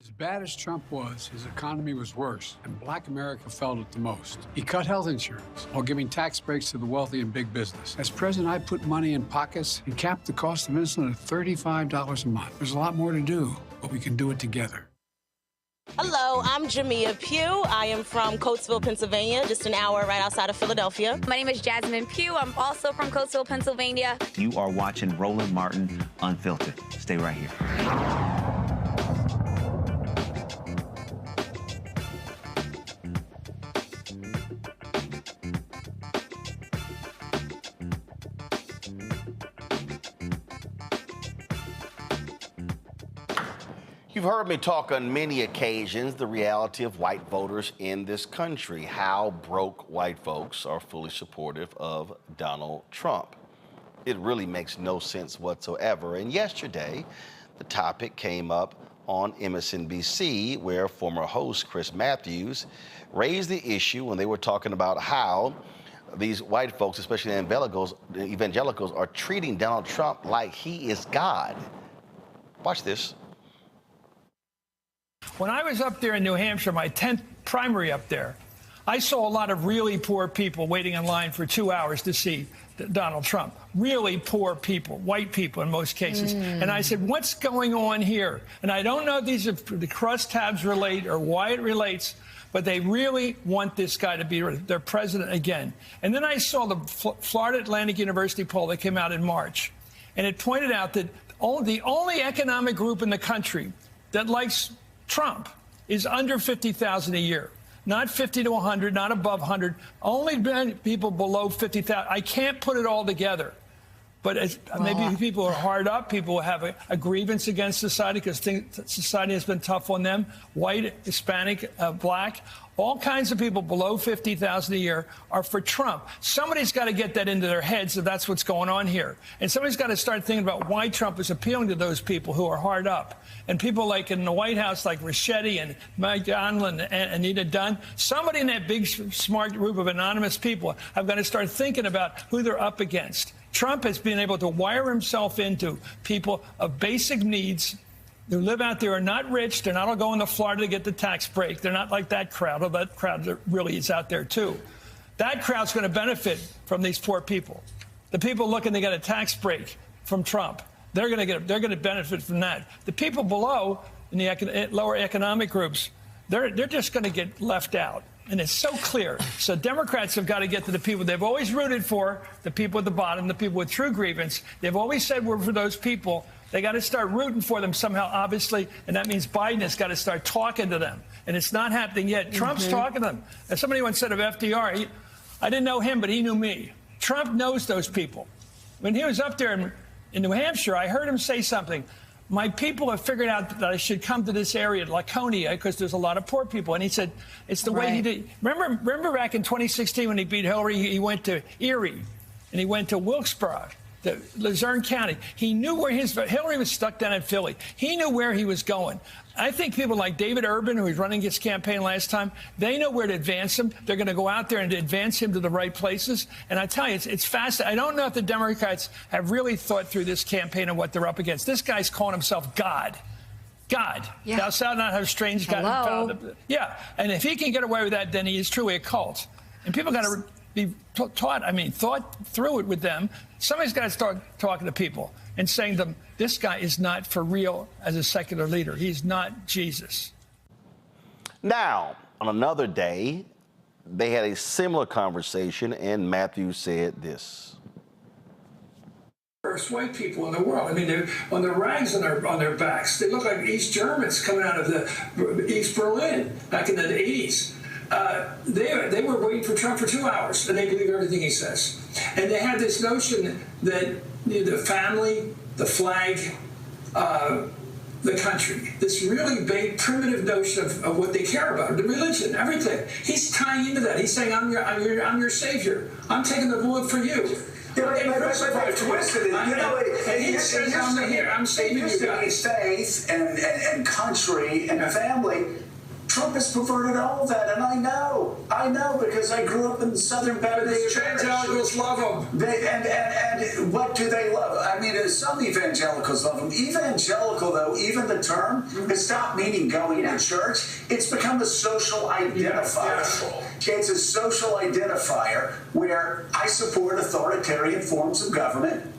S4: As bad as Trump was, his economy was worse, and Black America felt it the most. He cut health insurance while giving tax breaks to the wealthy and big business. As president, I put money in pockets and capped the cost of insulin at $35 a month. There's a lot more to do, but we can do it together.
S21: Hello, I'm Jamia Pugh. I am from Coatesville, Pennsylvania, just an hour right outside of Philadelphia.
S22: My name is Jasmine Pugh. I'm also from Coatesville, Pennsylvania.
S23: You are watching Roland Martin Unfiltered. Stay right here.
S1: You've heard me talk on many occasions the reality of white voters in this country, how broke white folks are fully supportive of Donald Trump. It really makes no sense whatsoever. And yesterday, the topic came up on MSNBC, where former host Chris Matthews raised the issue when they were talking about how these white folks, especially the evangelicals, are treating Donald Trump like he is God. Watch this.
S24: When I was up there in New Hampshire, my 10th primary up there, I saw a lot of really poor people waiting in line for 2 hours to see Donald Trump. Really poor people, white people in most cases. And I said, what's going on here? And I don't know if these are the crosstabs relate or why it relates, but they really want this guy to be their president again. And then I saw the Florida Atlantic University poll that came out in March, and it pointed out that the only economic group in the country that likes Trump is under 50,000 a year, not 50 to 100, not above 100, only people below 50,000. I can't put it all together. But maybe people are hard up. People have a grievance against society because society has been tough on them. White, Hispanic, Black, all kinds of people below 50,000 a year are for Trump. Somebody's got to get that into their heads that that's what's going on here. And somebody's got to start thinking about why Trump is appealing to those people who are hard up. And people like in the White House, like Ricchetti and Mike Donlan and Anita Dunn, somebody in that big, smart group of anonymous people have got to start thinking about who they're up against. Trump has been able to wire himself into people of basic needs who live out there, are not rich. They're not all going to Florida to get the tax break. They're not like that crowd, although that crowd really is out there, too. That crowd's going to benefit from these poor people. The people looking to get a tax break from Trump, they're going to benefit from that. The people below in the lower economic groups, they're just going to get left out. And it's so clear. So Democrats have got to get to the people they've always rooted for, the people at the bottom, the people with true grievance. They've always said we're for those people. They got to start rooting for them somehow, obviously, and that means Biden has got to start talking to them. And it's not happening yet. Trump's talking to them. As somebody once said of FDR, I didn't know him, but he knew me. Trump knows those people. When he was up there in New Hampshire, I heard him say something. My people have figured out that I should come to this area, Laconia, because there's a lot of poor people. And he said, it's the way he did. Remember back in 2016 when he beat Hillary, he went to Erie and he went to Wilkesboro, to Luzerne County. He knew where Hillary was stuck down in Philly. He knew where he was going. I think people like David Urban, who was running his campaign last time, they know where to advance him. They're going to go out there and advance him to the right places. And I tell you, it's fascinating. I don't know if the Democrats have really thought through this campaign and what they're up against. This guy's calling himself God. God.
S3: Yeah.
S24: Thou shalt not have strange God. Yeah. And if he can get away with that, then he is truly a cult. And people got to be thought through it with them. Somebody's got to start talking to people and saying to them, this guy is not for real as a secular leader. He's not Jesus.
S1: Now, on another day, they had a similar conversation, and Matthew said this.
S24: First white people in the world. I mean, they're on their rags on their backs. They look like East Germans coming out of the East Berlin back in the 80s. They were waiting for Trump for 2 hours, and they believe everything he says. And they had this notion that the family, the flag, the country, this really big primitive notion of what they care about, the religion, everything. He's tying into that. He's saying, I'm your savior. I'm taking the bullet for you. I'm saving you guys.
S3: Faith and country and family. Trump has perverted all of that, and I know because I grew up in the Southern Baptist Church.
S24: Evangelicals love him.
S3: And what do they love? I mean, some evangelicals love him. Evangelical, though, even the term has stopped meaning going to church. It's become a social identifier. It's a social identifier where I support authoritarian forms of government.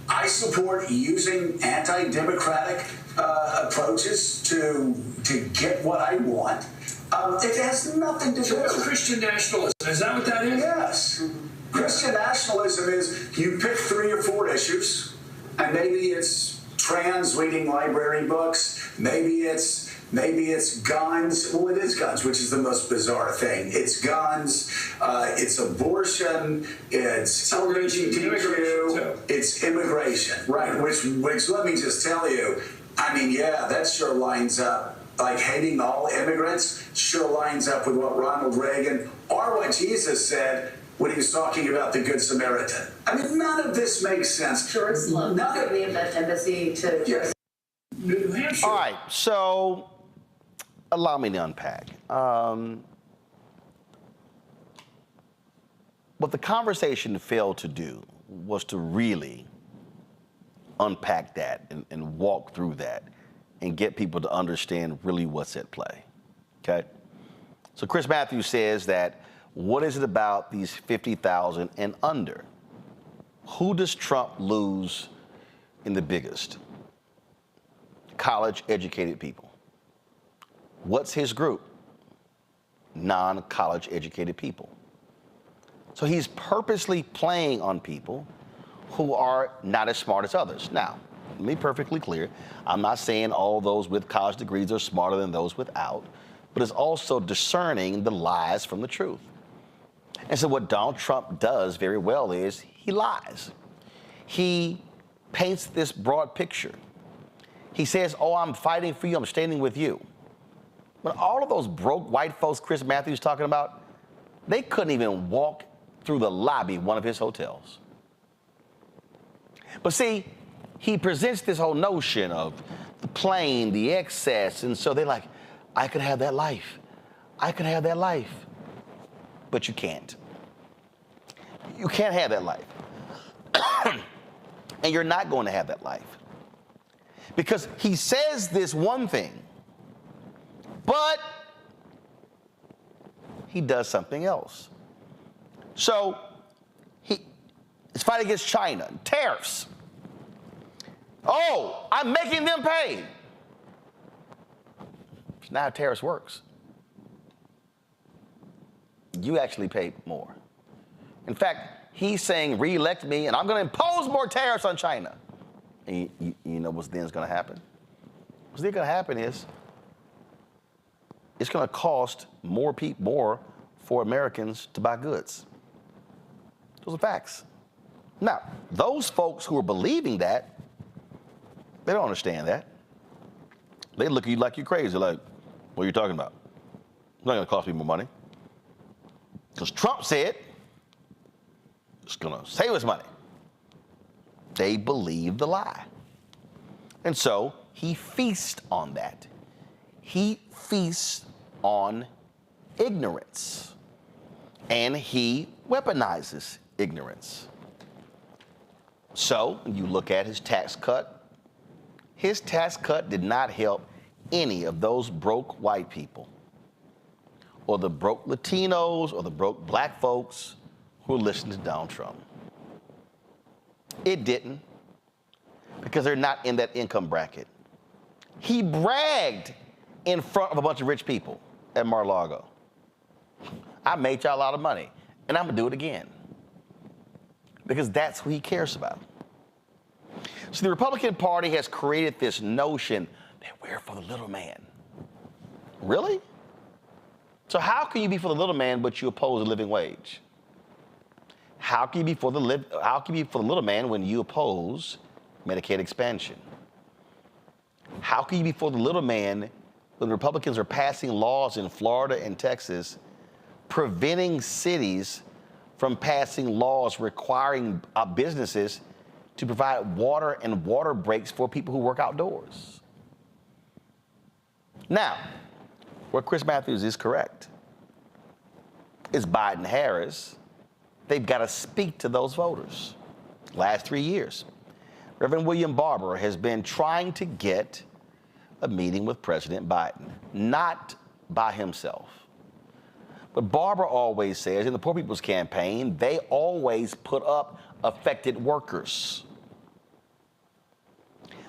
S3: I support using anti-democratic approaches to get what I want. It has nothing to do with
S24: Christian nationalism. Is that what that is?
S3: Yes. Christian nationalism is you pick 3 or 4 issues, and maybe it's trans reading library books, maybe it's guns. Well, it is guns, which is the most bizarre thing. It's guns, it's abortion, it's LGBTQ, it's immigration, right? Which let me just tell you, I mean, yeah, that sure lines up. Like hating all immigrants sure lines up with what Ronald Reagan or what Jesus said when he was talking about the Good Samaritan. I mean, none of this makes sense.
S16: Jerusalem, none of that embassy to
S3: Yes.
S24: New Hampshire.
S1: All right, so allow me to unpack. What the conversation failed to do was to really unpack that and walk through that and get people to understand really what's at play, okay? So Chris Matthews says that what is it about these 50,000 and under? Who does Trump lose in the biggest? College-educated people. What's his group? Non-college educated people. So he's purposely playing on people who are not as smart as others. Now, let me be perfectly clear. I'm not saying all those with college degrees are smarter than those without, but it's also discerning the lies from the truth. And so what Donald Trump does very well is he lies. He paints this broad picture. He says, oh, I'm fighting for you, I'm standing with you. But all of those broke white folks Chris Matthews talking about, they couldn't even walk through the lobby of one of his hotels. But see, he presents this whole notion of the plane, the excess, and so they're like, I could have that life. I could have that life. But you can't. You can't have that life. And you're not going to have that life. Because he says this one thing, but he does something else. So he's fighting against China, tariffs. Oh, I'm making them pay. It's not how tariffs works. You actually pay more. In fact, he's saying, re-elect me, and I'm going to impose more tariffs on China. And you know what's then going to happen? What's then going to happen is it's going to cost more for Americans to buy goods. Those are facts. Now, those folks who are believing that, they don't understand that. They look at you like you're crazy, like, what are you talking about? It's not going to cost me more money. Because Trump said it's going to save us money. They believe the lie. And so he feasts on that. He feasts on ignorance. And he weaponizes ignorance. So when you look at his tax cut did not help any of those broke white people or the broke Latinos or the broke black folks who are listening to Donald Trump. It didn't, because they're not in that income bracket. He bragged in front of a bunch of rich people at Mar-a-Lago. I made y'all a lot of money, and I'm gonna do it again. Because that's who he cares about. So the Republican Party has created this notion that we're for the little man. Really? So how can you be for the little man but you oppose a living wage? How can you be for the little man when you oppose Medicaid expansion? How can you be for the little man when Republicans are passing laws in Florida and Texas preventing cities from passing laws requiring businesses to provide water and water breaks for people who work outdoors? Now, where Chris Matthews is correct is Biden-Harris. They've got to speak to those voters. Last 3 years, Reverend William Barber has been trying to get a meeting with President Biden, not by himself. But Barber always says in the Poor People's Campaign, they always put up affected workers.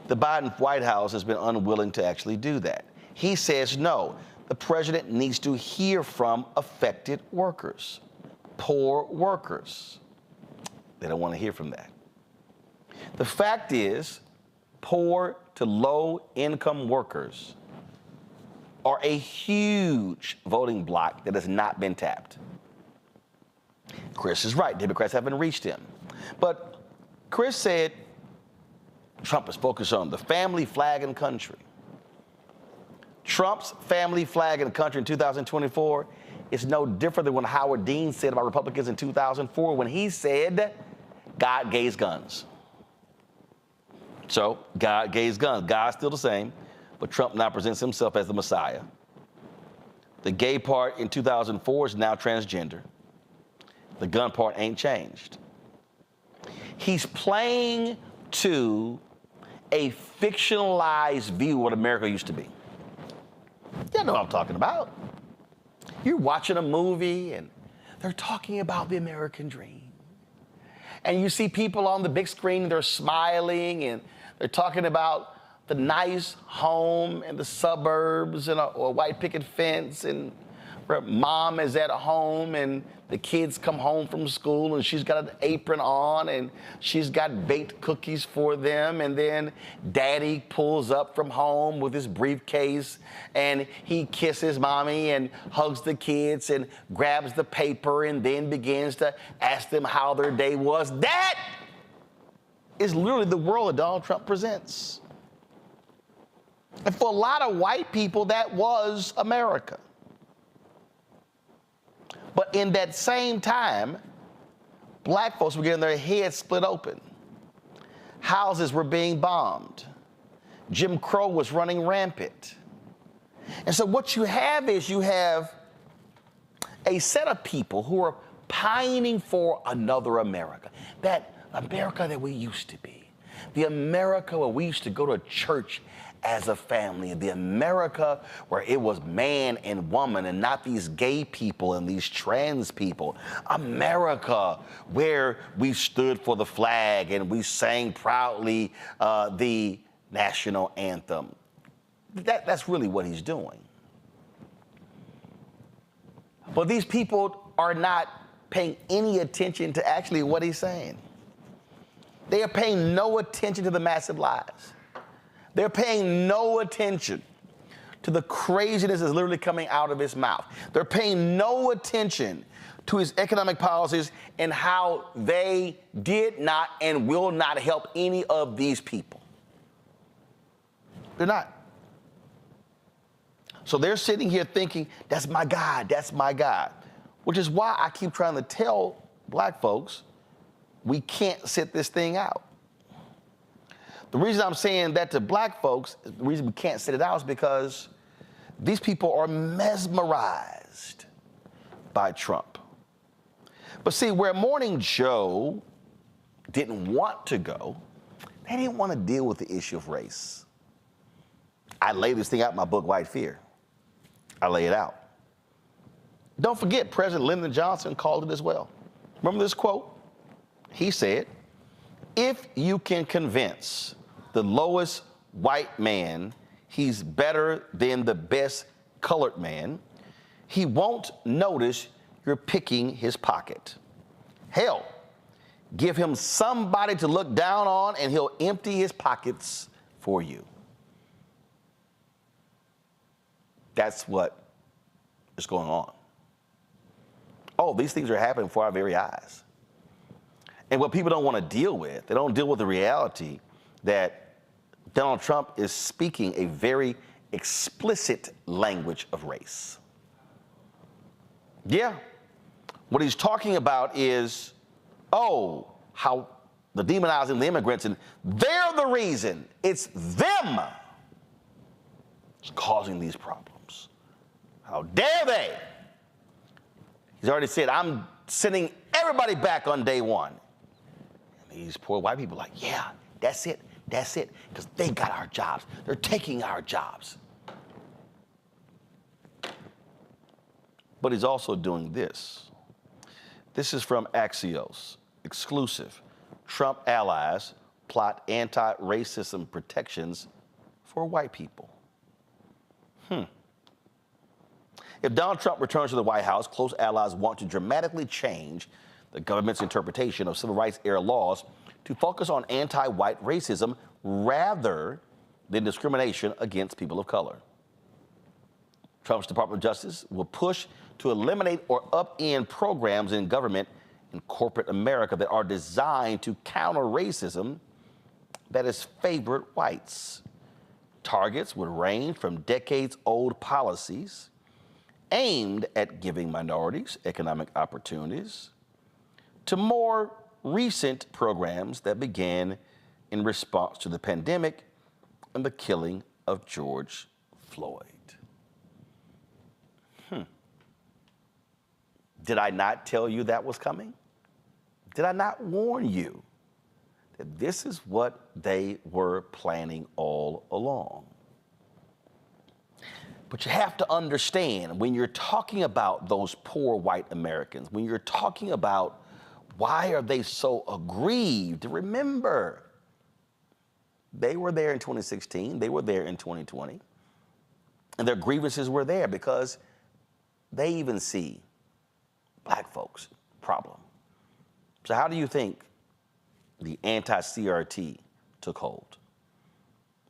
S1: The Biden White House has been unwilling to actually do that. He says, no, the president needs to hear from affected workers, poor workers. They don't want to hear from that. The fact is, poor to low income workers are a huge voting bloc that has not been tapped. Chris is right. Democrats haven't reached him. But Chris said Trump is focused on the family, flag, and country. Trump's family, flag, and country in 2024 is no different than what Howard Dean said about Republicans in 2004 when he said God gave guns. So God gave guns. God's still the same, but Trump now presents himself as the Messiah. The gay part in 2004 is now transgender. The gun part ain't changed. He's playing to a fictionalized view of what America used to be. You know what I'm talking about. You're watching a movie and they're talking about the American dream. And you see people on the big screen, they're smiling and they're talking about the nice home in the suburbs and a white picket fence, and where mom is at home and the kids come home from school and she's got an apron on and she's got baked cookies for them, and then daddy pulls up from home with his briefcase and he kisses mommy and hugs the kids and grabs the paper and then begins to ask them how their day was. That is literally the world that Donald Trump presents. And for a lot of white people, that was America. But in that same time, black folks were getting their heads split open. Houses were being bombed. Jim Crow was running rampant. And so what you have is you have a set of people who are pining for another America, that America that we used to be, the America where we used to go to church as a family, the America where it was man and woman and not these gay people and these trans people, America where we stood for the flag and we sang proudly the national anthem. That's really what he's doing. But these people are not paying any attention to actually what he's saying. They are paying no attention to the massive lies. They're paying no attention to the craziness that's literally coming out of his mouth. They're paying no attention to his economic policies and how they did not and will not help any of these people. They're not. So they're sitting here thinking, that's my God, that's my God. Which is why I keep trying to tell black folks, we can't sit this thing out. The reason I'm saying that to black folks, the reason we can't sit it out is because these people are mesmerized by Trump. But see, where Morning Joe didn't want to go, they didn't want to deal with the issue of race. I lay this thing out in my book, White Fear. I lay it out. Don't forget, President Lyndon Johnson called it as well. Remember this quote? He said, if you can convince the lowest white man he's better than the best colored man, he won't notice you're picking his pocket. Hell, give him somebody to look down on and he'll empty his pockets for you. That's what is going on. Oh, these things are happening before our very eyes. And what people don't want to deal with, they don't deal with the reality that Donald Trump is speaking a very explicit language of race. Yeah. What he's talking about is, oh, how the demonizing the immigrants, and they're the reason. It's them that's causing these problems. How dare they? He's already said, I'm sending everybody back on day one. And these poor white people are like, yeah, that's it, because they got our jobs. They're taking our jobs. But he's also doing this. This is from Axios, exclusive. Trump allies plot anti-racism protections for white people. If Donald Trump returns to the White House, close allies want to dramatically change the government's interpretation of civil rights era laws to focus on anti-white racism rather than discrimination against people of color. Trump's Department of Justice will push to eliminate or upend programs in government and corporate America that are designed to counter racism that has favored whites. Targets would range from decades-old policies aimed at giving minorities economic opportunities to more recent programs that began in response to the pandemic and the killing of George Floyd. Did I not tell you that was coming? Did I not warn you that this is what they were planning all along? But you have to understand, when you're talking about those poor white Americans, when you're talking about why are they so aggrieved, remember, they were there in 2016, they were there in 2020, and their grievances were there because they even see black folks' problem. So how do you think the anti-CRT took hold?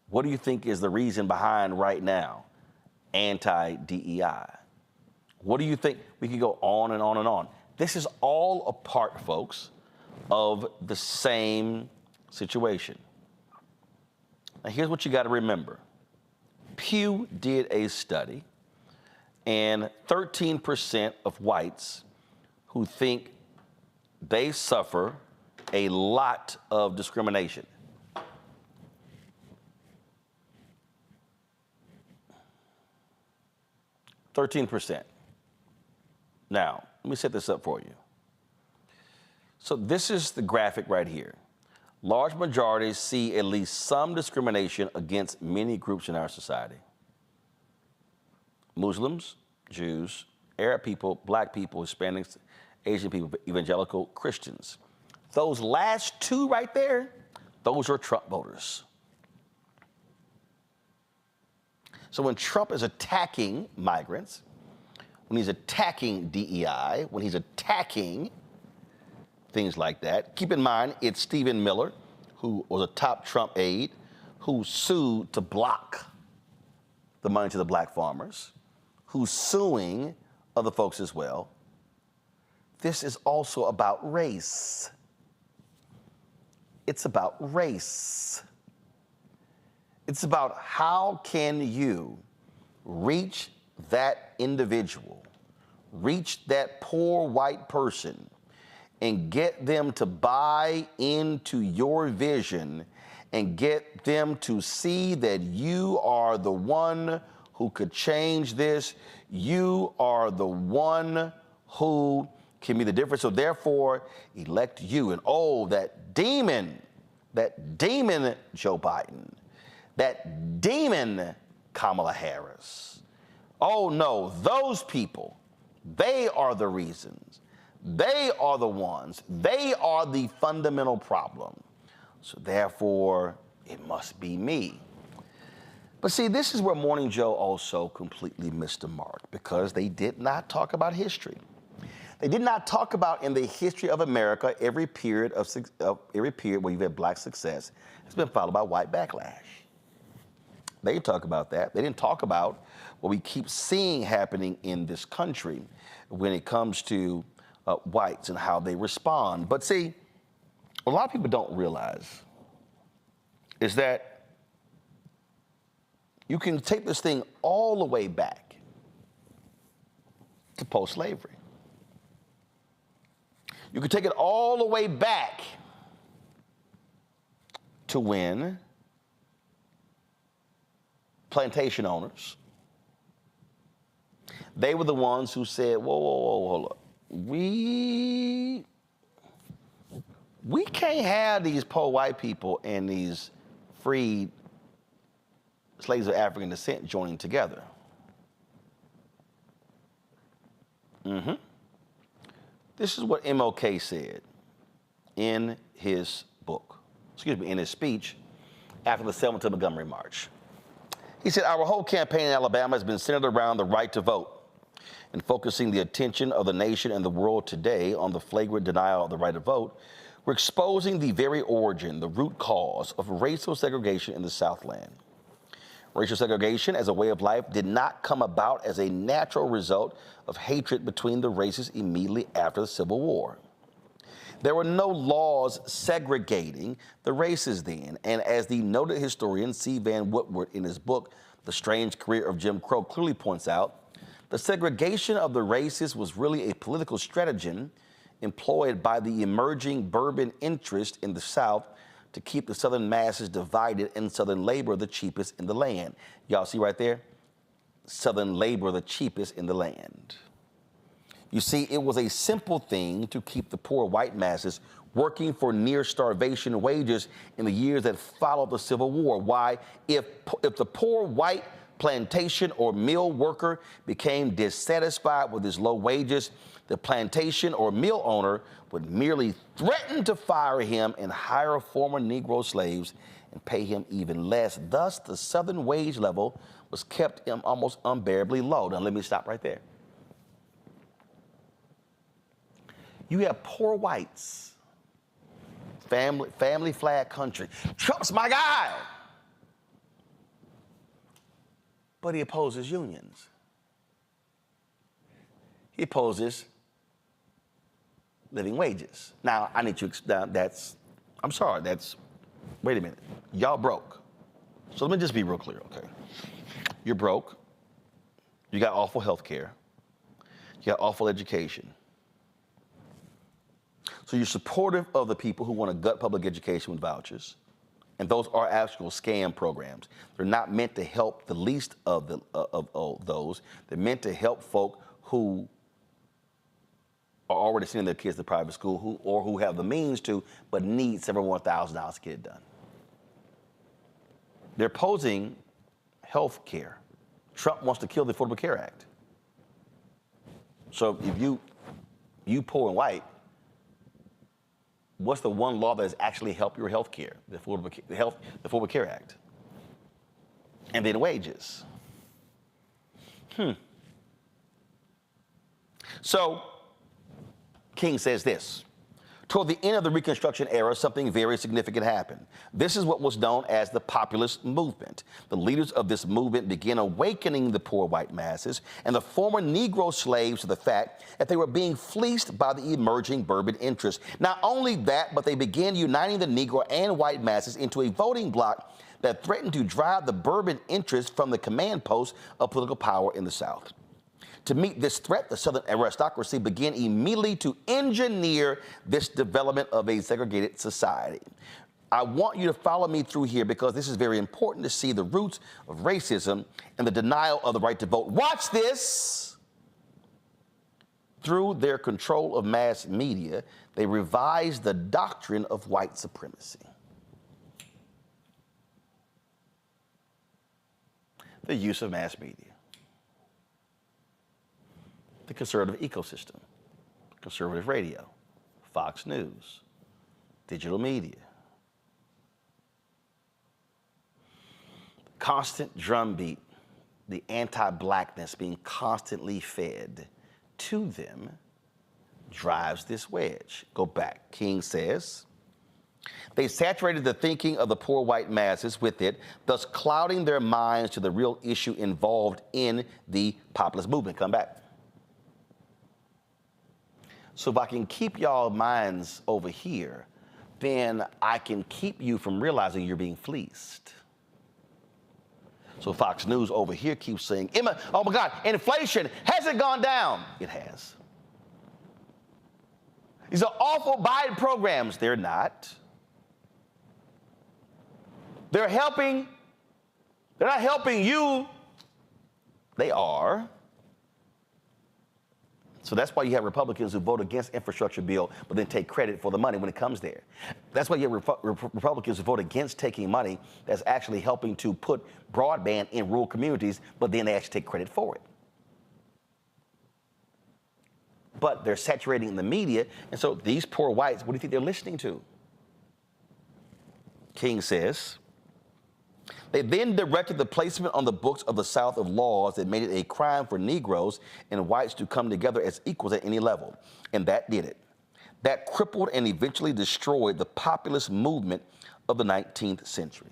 S1: What do you think is the reason behind right now anti-DEI? What do you think? We could go on and on and on. This is all a part, folks, of the same situation. Now, here's what you got to remember. Pew did a study, and 13% of whites who think they suffer a lot of discrimination. %. Now, let me set this up for you. So this is the graphic right here. Large majorities see at least some discrimination against many groups in our society. Muslims, Jews, Arab people, black people, Hispanics, Asian people, evangelical Christians. Those last two right there, those are Trump voters. So when Trump is attacking migrants, when he's attacking DEI, when he's attacking things like that, keep in mind it's Stephen Miller, who was a top Trump aide, who sued to block the money to the black farmers, who's suing other folks as well. This is also about race. It's about race. It's about how can you reach that individual, reach that poor white person, and get them to buy into your vision and get them to see that you are the one who could change this. You are the one who can be the difference. So therefore, elect you. And oh, that demon Joe Biden, that demon Kamala Harris. Oh no, those people, they are the reasons. They are the ones. They are the fundamental problem. So therefore, it must be me. But see, this is where Morning Joe also completely missed the mark, because they did not talk about history. They did not talk about in the history of America every period where you've had black success has been followed by white backlash. They didn't talk about that. They didn't talk about what we keep seeing happening in this country when it comes to whites and how they respond. But see, a lot of people don't realize is that you can take this thing all the way back to post-slavery. You can take it all the way back to when plantation owners, they were the ones who said, whoa, hold up. We can't have these poor white people and these freed slaves of African descent joining together. This is what MLK said in his book, in his speech after the Selma to Montgomery March. He said, our whole campaign in Alabama has been centered around the right to vote and focusing the attention of the nation and the world today on the flagrant denial of the right to vote. We're exposing the very origin, the root cause of racial segregation in the Southland. Racial segregation as a way of life did not come about as a natural result of hatred between the races immediately after the Civil War. There were no laws segregating the races then, and as the noted historian C. Van Woodward in his book, The Strange Career of Jim Crow, clearly points out, the segregation of the races was really a political stratagem employed by the emerging Bourbon interest in the South to keep the Southern masses divided and Southern labor the cheapest in the land. Y'all see right there? Southern labor the cheapest in the land. You see, it was a simple thing to keep the poor white masses working for near starvation wages in the years that followed the Civil War. Why? If the poor white plantation or mill worker became dissatisfied with his low wages, the plantation or mill owner would merely threaten to fire him and hire former Negro slaves and pay him even less. Thus, the Southern wage level was kept almost unbearably low. Now, let me stop right there. You have poor whites, family flag country. Trump's my guy. But he opposes unions. He opposes living wages. Now, I need to, wait a minute. Y'all broke. So let me just be real clear, okay? You're broke. You got awful health care. You got awful education. So you're supportive of the people who want to gut public education with vouchers. And those are actual scam programs. They're not meant to help the least of those. They're meant to help folk who are already sending their kids to private school who have the means to, but need several more $1,000 to get it done. They're opposing health care. Trump wants to kill the Affordable Care Act. So if you poor and white, what's the one law that has actually helped your health care? The Affordable Care Act. And then wages. So King says this: toward the end of the Reconstruction era, something very significant happened. This is what was known as the populist movement. The leaders of this movement began awakening the poor white masses and the former Negro slaves to the fact that they were being fleeced by the emerging bourbon interests. Not only that, but they began uniting the Negro and white masses into a voting bloc that threatened to drive the bourbon interests from the command post of political power in the South. To meet this threat, the Southern aristocracy began immediately to engineer this development of a segregated society. I want you to follow me through here because this is very important to see the roots of racism and the denial of the right to vote. Watch this. Through their control of mass media, they revised the doctrine of white supremacy. The use of mass media. The conservative ecosystem, conservative radio, Fox News, digital media. Constant drumbeat, the anti-blackness being constantly fed to them drives this wedge. Go back. King says, they saturated the thinking of the poor white masses with it, thus clouding their minds to the real issue involved in the populist movement. Come back. So if I can keep y'all minds over here, then I can keep you from realizing you're being fleeced. So Fox News over here keeps saying, oh my God, inflation hasn't gone down. It has. These are awful Biden programs. They're not. They're not helping you. They are. So that's why you have Republicans who vote against infrastructure bill, but then take credit for the money when it comes there. That's why you have Republicans who vote against taking money that's actually helping to put broadband in rural communities, but then they actually take credit for it. But they're saturating in the media, and so these poor whites, what do you think they're listening to? King says, they then directed the placement on the books of the South of laws that made it a crime for Negroes and whites to come together as equals at any level. And that did it. That crippled and eventually destroyed the populist movement of the 19th century.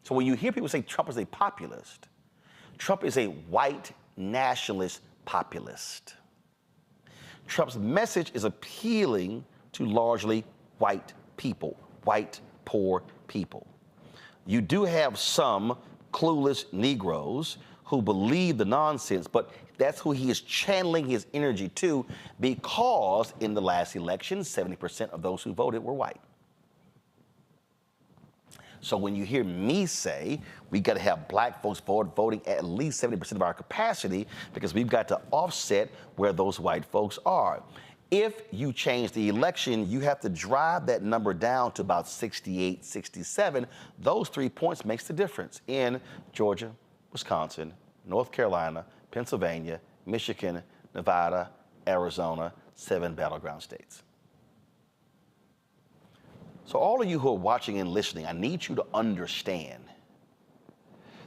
S1: So when you hear people say Trump is a populist, Trump is a white nationalist populist. Trump's message is appealing to largely white people, white poor people. You do have some clueless Negroes who believe the nonsense, but that's who he is channeling his energy to because in the last election, 70% of those who voted were white. So when you hear me say we got to have black folks voting at least 70% of our capacity because we've got to offset where those white folks are. If you change the election, you have to drive that number down to about 68, 67. Those 3 points makes the difference in Georgia, Wisconsin, North Carolina, Pennsylvania, Michigan, Nevada, Arizona, 7 battleground states. So all of you who are watching and listening, I need you to understand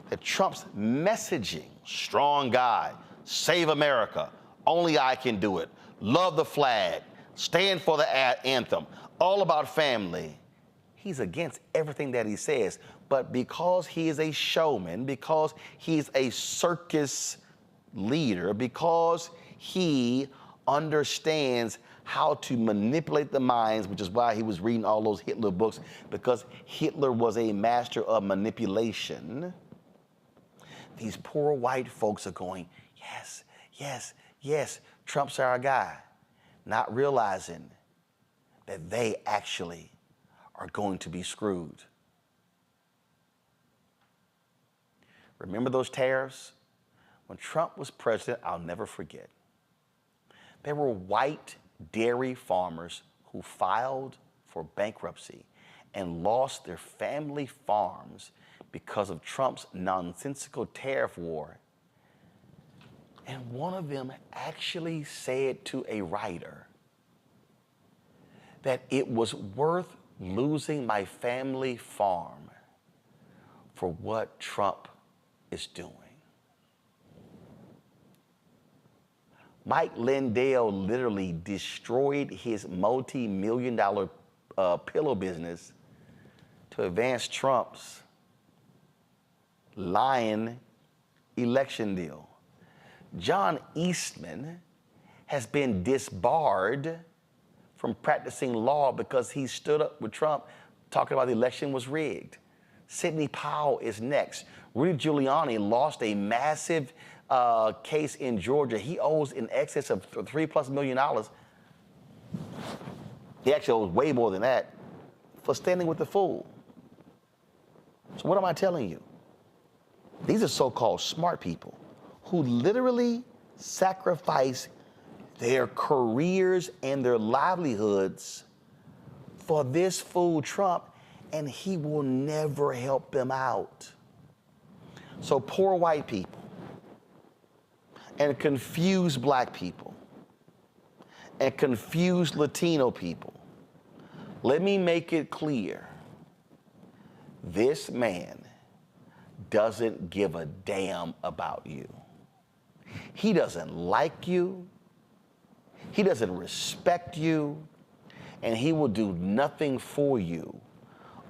S1: that Trump's messaging, strong guy, save America, only I can do it, love the flag, stand for the anthem, all about family. He's against everything that he says. But because he is a showman, because he's a circus leader, because he understands how to manipulate the minds, which is why he was reading all those Hitler books, because Hitler was a master of manipulation, these poor white folks are going, yes, yes, yes, Trump's our guy, not realizing that they actually are going to be screwed. Remember those tariffs? When Trump was president, I'll never forget. There were white dairy farmers who filed for bankruptcy and lost their family farms because of Trump's nonsensical tariff war. And one of them actually said to a writer that it was worth losing my family farm for what Trump is doing. Mike Lindell literally destroyed his multi-million-dollar pillow business to advance Trump's lying election deal. John Eastman has been disbarred from practicing law because he stood up with Trump talking about the election was rigged. Sidney Powell is next. Rudy Giuliani lost a massive case in Georgia. He owes in excess of $3+ million. He actually owes way more than that for standing with the fool. So what am I telling you? These are so-called smart people who literally sacrifice their careers and their livelihoods for this fool Trump, and he will never help them out. So poor white people and confused black people and confused Latino people, let me make it clear. This man doesn't give a damn about you. He doesn't like you. He doesn't respect you. And he will do nothing for you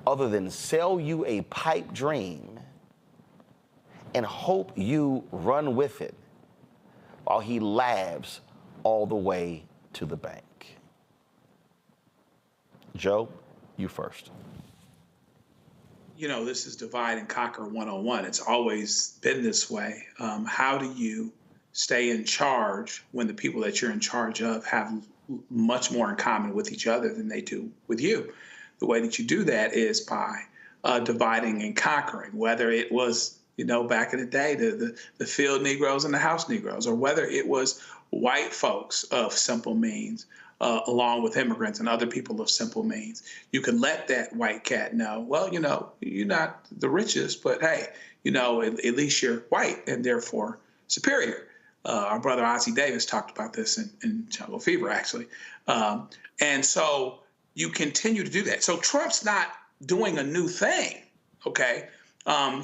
S1: other than sell you a pipe dream and hope you run with it while he laughs all the way to the bank. Joe, you first.
S17: You know, this is divide and conquer 101. It's always been this way. How do you stay in charge when the people that you're in charge of have much more in common with each other than they do with you? The way that you do that is by dividing and conquering, whether it was, you know, back in the day, the field Negroes and the house Negroes, or whether it was white folks of simple means, along with immigrants and other people of simple means. You can let that white cat know, well, you know, you're not the richest, but hey, you know, at least you're white and therefore superior. Our brother Ozzie Davis talked about this in Jungle Fever, actually. And so you continue to do that. So Trump's not doing a new thing, okay?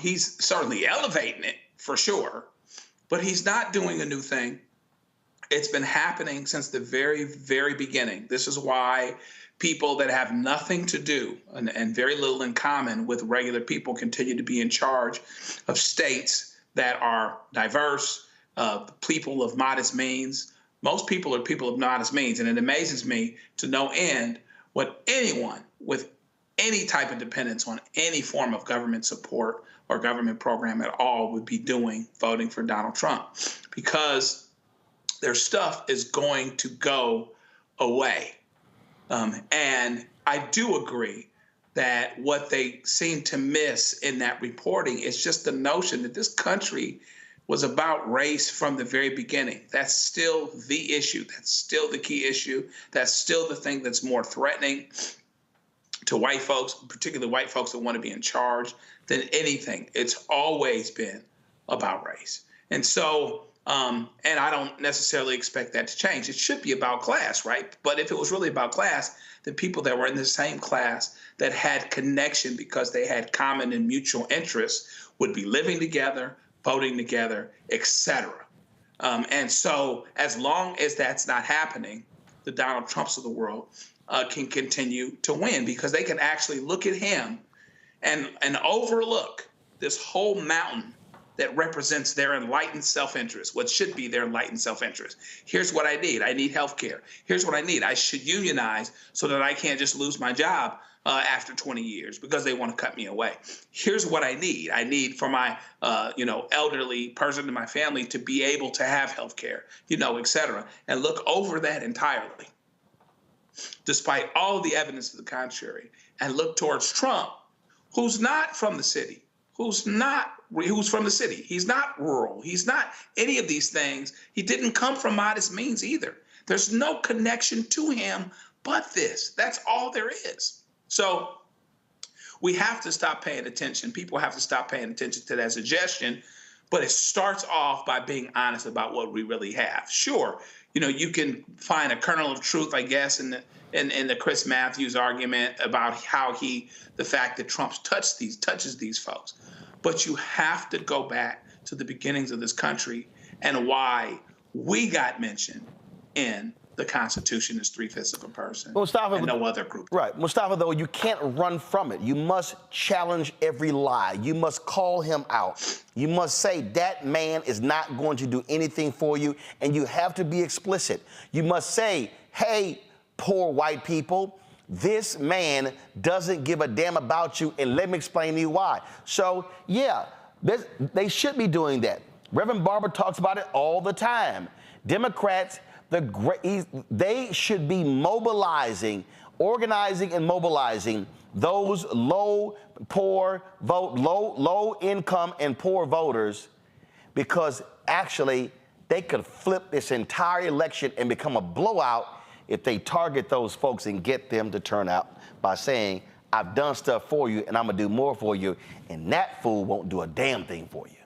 S17: He's certainly elevating it for sure, but he's not doing a new thing. It's been happening since the very, very beginning. This is why people that have nothing to do and very little in common with regular people continue to be in charge of states that are diverse, people of modest means. Most people are people of modest means, and it amazes me to no end what anyone with any type of dependence on any form of government support or government program at all would be doing voting for Donald Trump, because their stuff is going to go away. And I do agree that what they seem to miss in that reporting is just the notion that this country was about race from the very beginning. That's still the issue. That's still the key issue. That's still the thing that's more threatening to white folks, particularly white folks that want to be in charge, than anything. It's always been about race. And so, and I don't necessarily expect that to change. It should be about class, right? But if it was really about class, then people that were in the same class that had connection because they had common and mutual interests would be living together, voting together, etc. And so as long as that's not happening, the Donald Trumps of the world can continue to win, because they can actually look at him and overlook this whole mountain that represents their enlightened self-interest, what should be their enlightened self-interest. Here's what I need. I need health care. Here's what I need. I should unionize so that I can't just lose my job after 20 years because they want to cut me away. Here's what I need. I need for my, elderly person in my family to be able to have health care, et cetera, and look over that entirely, despite all the evidence to the contrary, and look towards Trump, who's not from the city, who's from the city. He's not rural. He's not any of these things. He didn't come from modest means either. There's no connection to him but this. That's all there is. So we have to stop paying attention. People have to stop paying attention to that suggestion, but it starts off by being honest about what we really have. Sure, you can find a kernel of truth, I guess, in the Chris Matthews argument about the fact that Trump touches these folks. But you have to go back to the beginnings of this country and why we got mentioned in the Constitution as 3/5 of a person,
S1: Mustafa,
S17: and no other group.
S1: Right. Mustafa, though, you can't run from it. You must challenge every lie. You must call him out. You must say that man is not going to do anything for you, and you have to be explicit. You must say, hey, poor white people, this man doesn't give a damn about you, and let me explain to you why. So, yeah, they should be doing that. Reverend Barber talks about it all the time. Democrats, they should be organizing and mobilizing those low income and poor voters, because actually they could flip this entire election and become a blowout if they target those folks and get them to turn out by saying, I've done stuff for you and I'm gonna do more for you, and that fool won't do a damn thing for you.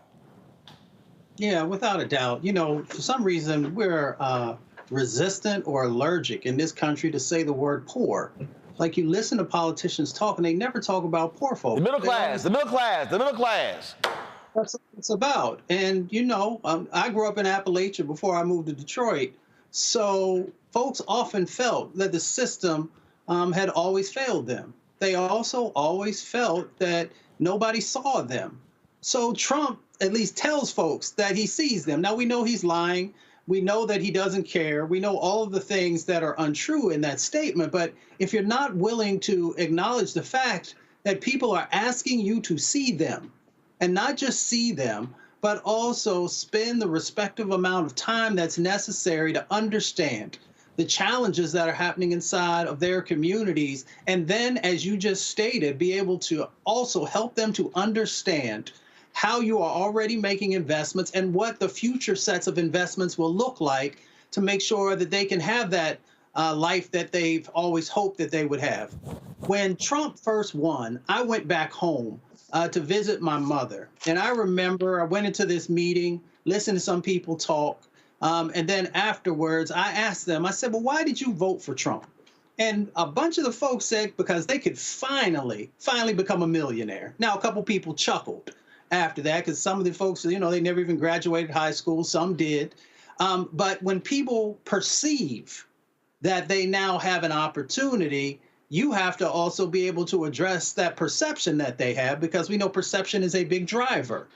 S15: Yeah, without a doubt. For some reason, we're resistant or allergic in this country to say the word poor. Like, you listen to politicians talk, and they never talk about poor folks.
S1: The middle class.
S15: That's what it's about. And, I grew up in Appalachia before I moved to Detroit. So folks often felt that the system had always failed them. They also always felt that nobody saw them. So Trump at least tells folks that he sees them. Now, we know he's lying. We know that he doesn't care. We know all of the things that are untrue in that statement. But if you're not willing to acknowledge the fact that people are asking you to see them, and not just see them, but also spend the respective amount of time that's necessary to understand the challenges that are happening inside of their communities, and then, as you just stated, be able to also help them to understand how you are already making investments and what the future sets of investments will look like to make sure that they can have that life that they've always hoped that they would have. When Trump first won, I went back home to visit my mother. And I remember I went into this meeting, listened to some people talk, and then afterwards I asked them, I said, well, why did you vote for Trump? And a bunch of the folks said because they could finally become a millionaire. Now, a couple people chuckled after that, because some of the folks, they never even graduated high school. Some did. But when people perceive that they now have an opportunity, you have to also be able to address that perception that they have, because we know perception is a big driver.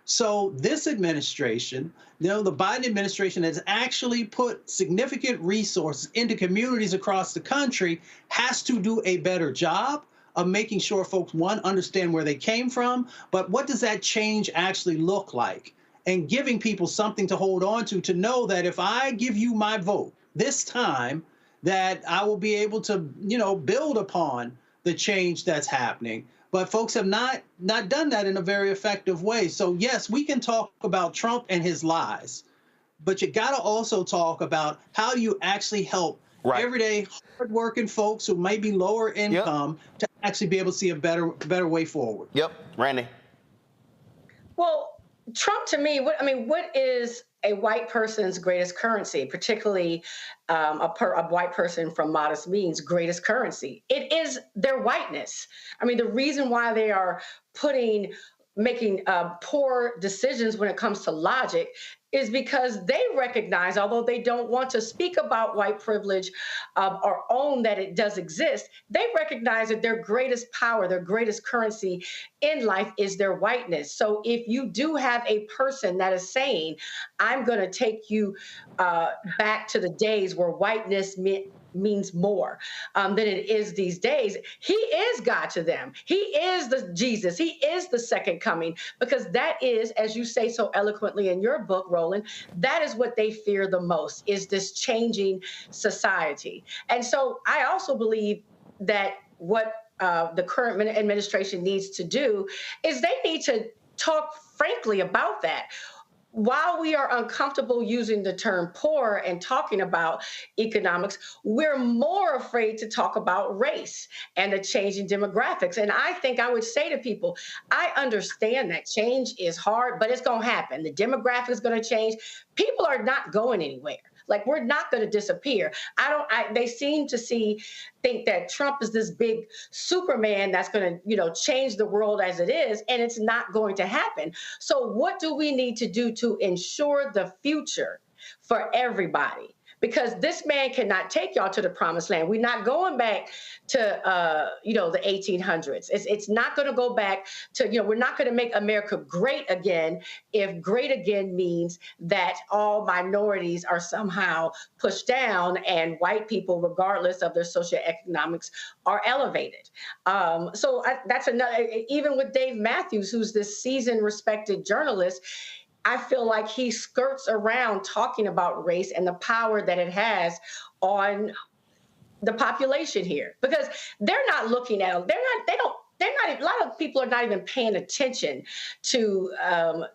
S15: So this administration, the Biden administration, has actually put significant resources into communities across the country, has to do a better job of making sure folks, one, understand where they came from, but what does that change actually look like? And giving people something to hold on to know that if I give you my vote this time, that I will be able to, build upon the change that's happening. But folks have not done that in a very effective way. So yes, we can talk about Trump and his lies, but you got to also talk about how do you actually help everyday hardworking folks who may be lower income to actually be able to see a better way forward.
S1: Yep, Randy.
S16: Well, Trump, to me, what is a white person's greatest currency, particularly a white person from modest means' greatest currency? It is their whiteness. The reason why they are putting making poor decisions when it comes to logic is because they recognize, although they don't want to speak about white privilege or own that it does exist, they recognize that their greatest power, their greatest currency in life is their whiteness. So if you do have a person that is saying, I'm going to take you back to the days where whiteness means more than it is these days, he is God to them. He is the Jesus. He is the second coming, because that is, as you say so eloquently in your book, Roland, that is what they fear the most, is this changing society. And so I also believe that what the current administration needs to do is they need to talk frankly about that. While we are uncomfortable using the term poor and talking about economics, we're more afraid to talk about race and the changing demographics. And I think I would say to people, I understand that change is hard, but it's going to happen. The demographics is going to change. People are not going anywhere. Like, we're not going to disappear. They seem to think that Trump is this big Superman that's going to, change the world as it is, and it's not going to happen. So what do we need to do to ensure the future for everybody? Because this man cannot take y'all to the promised land. We're not going back to, the 1800s. It's not going to go back to, we're not going to make America great again if great again means that all minorities are somehow pushed down and white people, regardless of their socioeconomics, are elevated. That's another, even with Dave Matthews, who's this seasoned, respected journalist, I feel like he skirts around talking about race and the power that it has on the population here, because they're not looking at them. A lot of people are not even paying attention to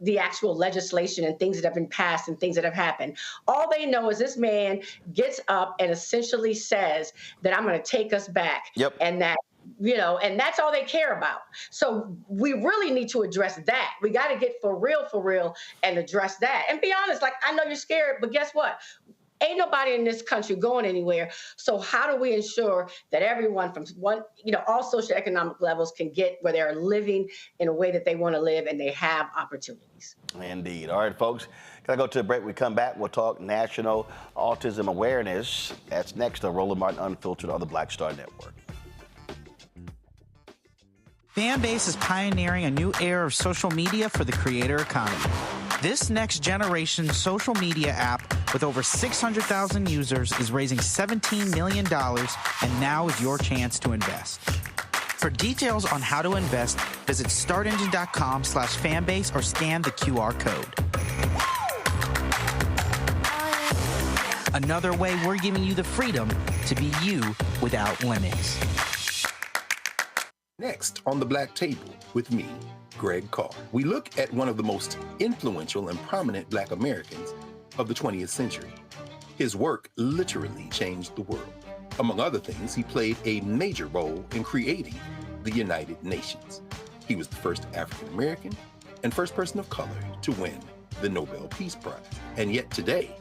S16: the actual legislation and things that have been passed and things that have happened. All they know is this man gets up and essentially says that I'm going to take us back.
S1: Yep.
S16: And that, and that's all they care about. So we really need to address that. We got to get for real and address that. And be honest, like, I know you're scared, but guess what? Ain't nobody in this country going anywhere. So how do we ensure that everyone from all socioeconomic levels can get where they're living in a way that they want to live and they have opportunities?
S1: Indeed. All right, folks. Gotta go to a break. We come back. We'll talk National Autism Awareness. That's next on Roland Martin Unfiltered on the Black Star Network.
S11: Fanbase is pioneering a new era of social media for the creator economy. This next generation social media app with over 600,000 users is raising $17 million, and now is your chance to invest. For details on how to invest, visit startengine.com/fanbase or scan the QR code. Another way we're giving you the freedom to be you without limits.
S2: Next on The Black Table with me, Greg Carr, we look at one of the most influential and prominent Black Americans of the 20th century. His work literally changed the world. Among other things, he played a major role in creating the United Nations. He was the first African American and first person of color to win the Nobel Peace Prize. And yet today,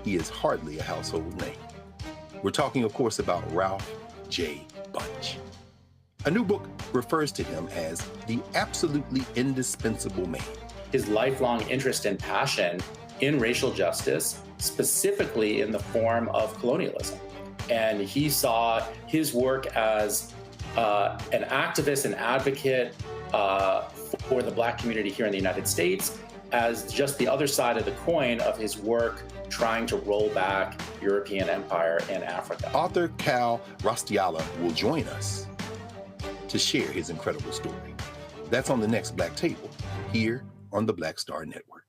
S2: he is hardly a household name. We're talking, of course, about Ralph J. Bunche. A new book refers to him as the absolutely indispensable man.
S5: His lifelong interest and passion in racial justice, specifically in the form of colonialism. And he saw his work as an activist and advocate for the Black community here in the United States as just the other side of the coin of his work trying to roll back European empire in Africa.
S2: Author Cal Rostiala will join us to share his incredible story. That's on the next Black Table, here on the Black Star Network.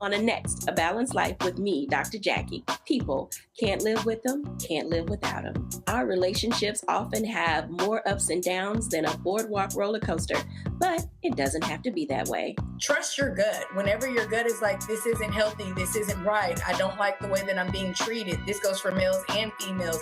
S7: On the next, A Balanced Life with me, Dr. Jackie. People can't live with them, can't live without them. Our relationships often have more ups and downs than a boardwalk roller coaster, but it doesn't have to be that way.
S19: Trust your gut. Whenever your gut is like, this isn't healthy, this isn't right, I don't like the way that I'm being treated. This goes for males and females.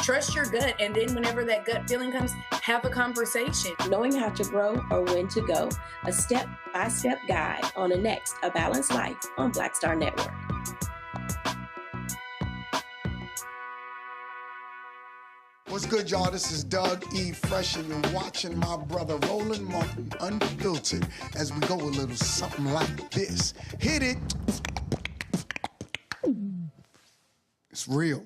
S19: Trust your gut, and then whenever that gut feeling comes, have a conversation.
S7: Knowing how to grow or when to go, a step-by-step guide on the next A Balanced Life on Black Star Network.
S6: What's good, y'all? This is Doug E. Fresh, and you're watching my brother Roland Martin Unfiltered as we go a little something like this. Hit it. It's real.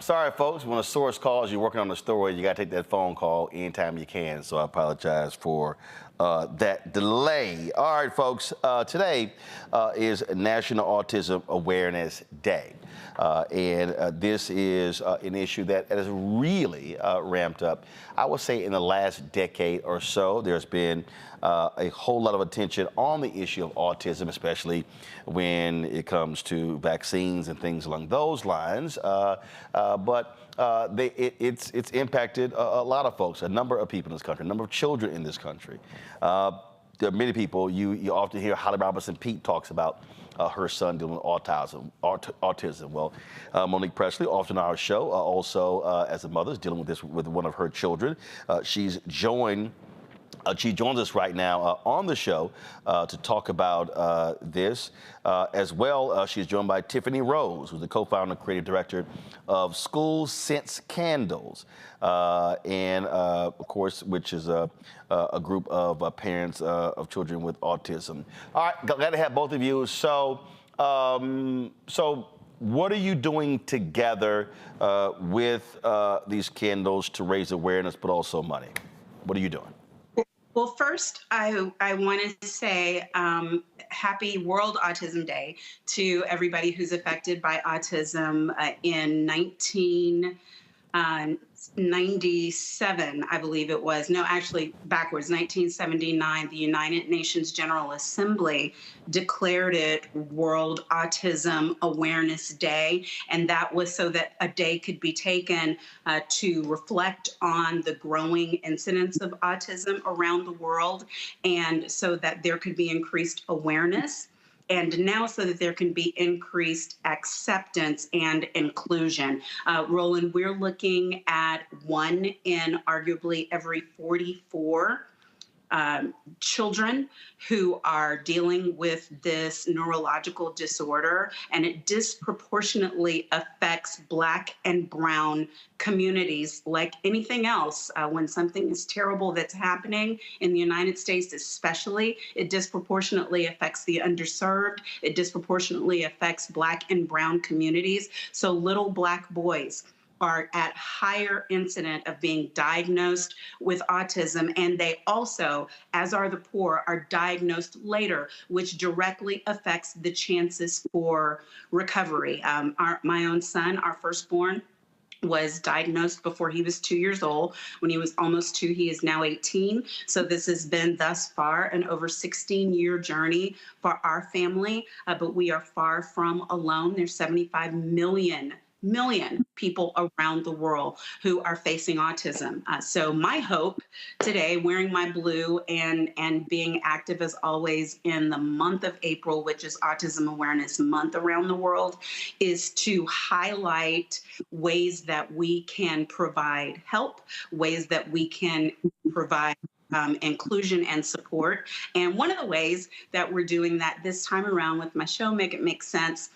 S1: sorry, folks. When a source calls, you're working on the story, you got to take that phone call anytime you can. So I apologize for that delay. All right, folks. Today is National Autism Awareness Day. This is an issue that has really ramped up. I would say in the last decade or so, there's been a whole lot of attention on the issue of autism, especially when it comes to vaccines and things along those lines. It's impacted a lot of folks, a number of people in this country, a number of children in this country. There are many people, you often hear Holly Robinson Peete talks about her son dealing with autism. Well, Monique Presley, often on our show, also as a mother, is dealing with this with one of her children. She joins us right now on the show to talk about this. As well, she's joined by Tiffany Rose, who's the co-founder and creative director of School Sense Candles, and of course, which is a group of parents of children with autism. All right, glad to have both of you. So what are you doing together with these candles to raise awareness, but also money? What are you doing?
S9: Well, first, I want to say happy World Autism Day to everybody who's affected by autism. In 1997, I believe it was. No, actually backwards, 1979, the United Nations General Assembly declared it World Autism Awareness Day. And that was so that a day could be taken to reflect on the growing incidence of autism around the world, and so that there could be increased awareness. And now so that there can be increased acceptance and inclusion. Roland, we're looking at 1 in arguably every 44 children who are dealing with this neurological disorder, and it disproportionately affects Black and Brown communities like anything else. When something is terrible that's happening in the United States especially, it disproportionately affects the underserved. It disproportionately affects Black and Brown communities. So little Black boys are at higher incident of being diagnosed with autism, and they also, as are the poor, are diagnosed later, which directly affects the chances for recovery. My own son, our firstborn, was diagnosed before he was 2 years old. When he was almost 2, he is now 18. So this has been thus far an over 16-year journey for our family, but we are far from alone. There's 75 million people around the world who are facing autism. So my hope today, wearing my blue and being active as always in the month of April, which is Autism Awareness Month around the world, is to highlight ways that we can provide help, ways that we can provide inclusion and support. And one of the ways that we're doing that this time around with my show, Make It Make Sense,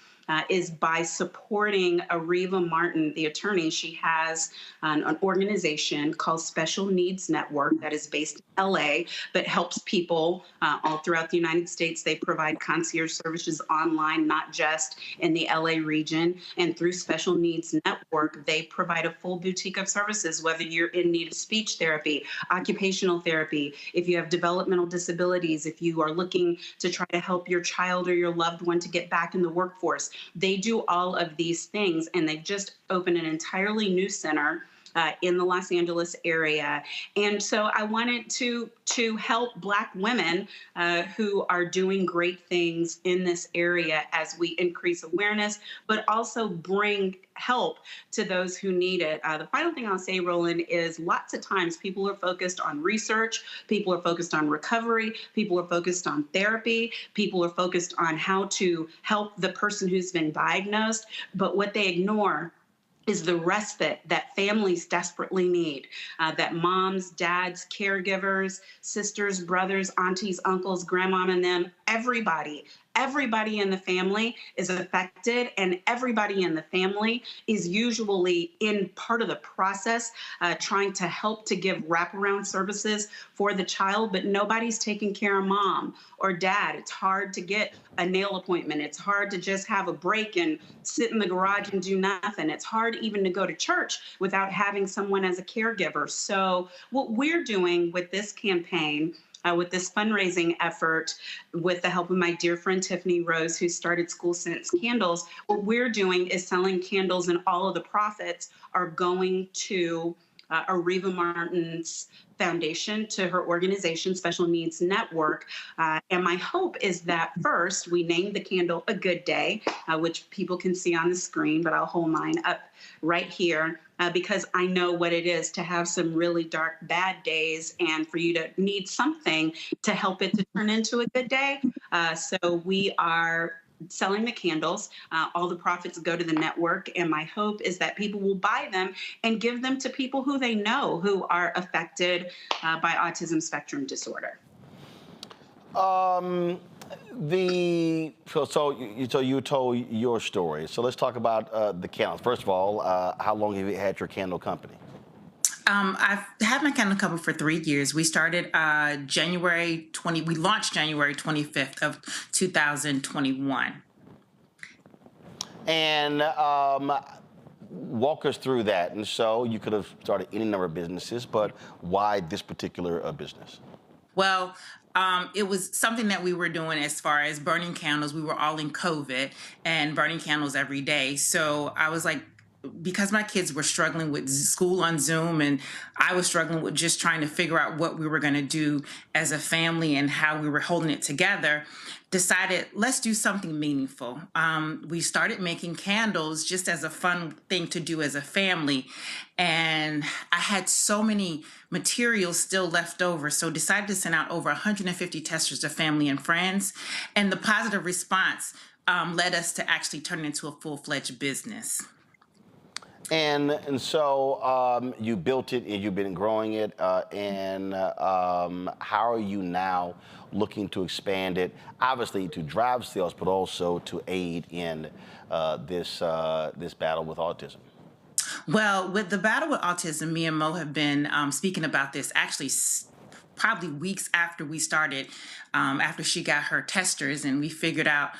S9: is by supporting Areva Martin, the attorney. She has an organization called Special Needs Network that is based in LA, but helps people all throughout the United States. They provide concierge services online, not just in the LA region. And through Special Needs Network, they provide a full boutique of services, whether you're in need of speech therapy, occupational therapy, if you have developmental disabilities, if you are looking to try to help your child or your loved one to get back in the workforce. They do all of these things, and they've just opened an entirely new center in the Los Angeles area. And so I wanted to help Black women who are doing great things in this area as we increase awareness, but also bring help to those who need it. The final thing I'll say, Roland, is lots of times people are focused on research, people are focused on recovery, people are focused on therapy, people are focused on how to help the person who's been diagnosed, but what they ignore is the respite that families desperately need, that moms, dads, caregivers, sisters, brothers, aunties, uncles, grandmom, and them, everybody everybody in the family is affected, and everybody in the family is usually in part of the process trying to help to give wraparound services for the child, but nobody's taking care of mom or dad. It's hard to get a nail appointment. It's hard to just have a break and sit in the garage and do nothing. It's hard even to go to church without having someone as a caregiver. So what we're doing with this campaign, with this fundraising effort, with the help of my dear friend Tiffany Rose, who started School Sense Candles, what we're doing is selling candles, and all of the profits are going to Areva Martin's foundation, to her organization, Special Needs Network. And my hope is that first, we name the candle A Good Day, which people can see on the screen, but I'll hold mine up right here. Because I know what it is to have some really dark, bad days, and for you to need something to help it to turn into a good day. So we are selling the candles. All the profits go to the network, and my hope is that people will buy them and give them to people who they know who are affected by autism spectrum disorder.
S1: So you told your story. So let's talk about the candles. First of all, how long have you had your candle company?
S12: I've had my candle company for 3 years. We started we launched January 25th of 2021.
S1: And walk us through that. And so you could have started any number of businesses, but why this particular business?
S12: Well, it was something that we were doing as far as burning candles. We were all in COVID and burning candles every day. So I was like, because my kids were struggling with school on Zoom, and I was struggling with just trying to figure out what we were going to do as a family and how we were holding it together, decided, let's do something meaningful. We started making candles just as a fun thing to do as a family. And I had so many materials still left over, so decided to send out over 150 testers to family and friends. And the positive response led us to actually turn it into a full-fledged business.
S1: And so you built it, and you've been growing it, and how are you now looking to expand it, obviously to drive sales, but also to aid in this battle with autism?
S12: Well, with the battle with autism, me and Mo have been speaking about this actually probably weeks after we started, after she got her testers, and we figured out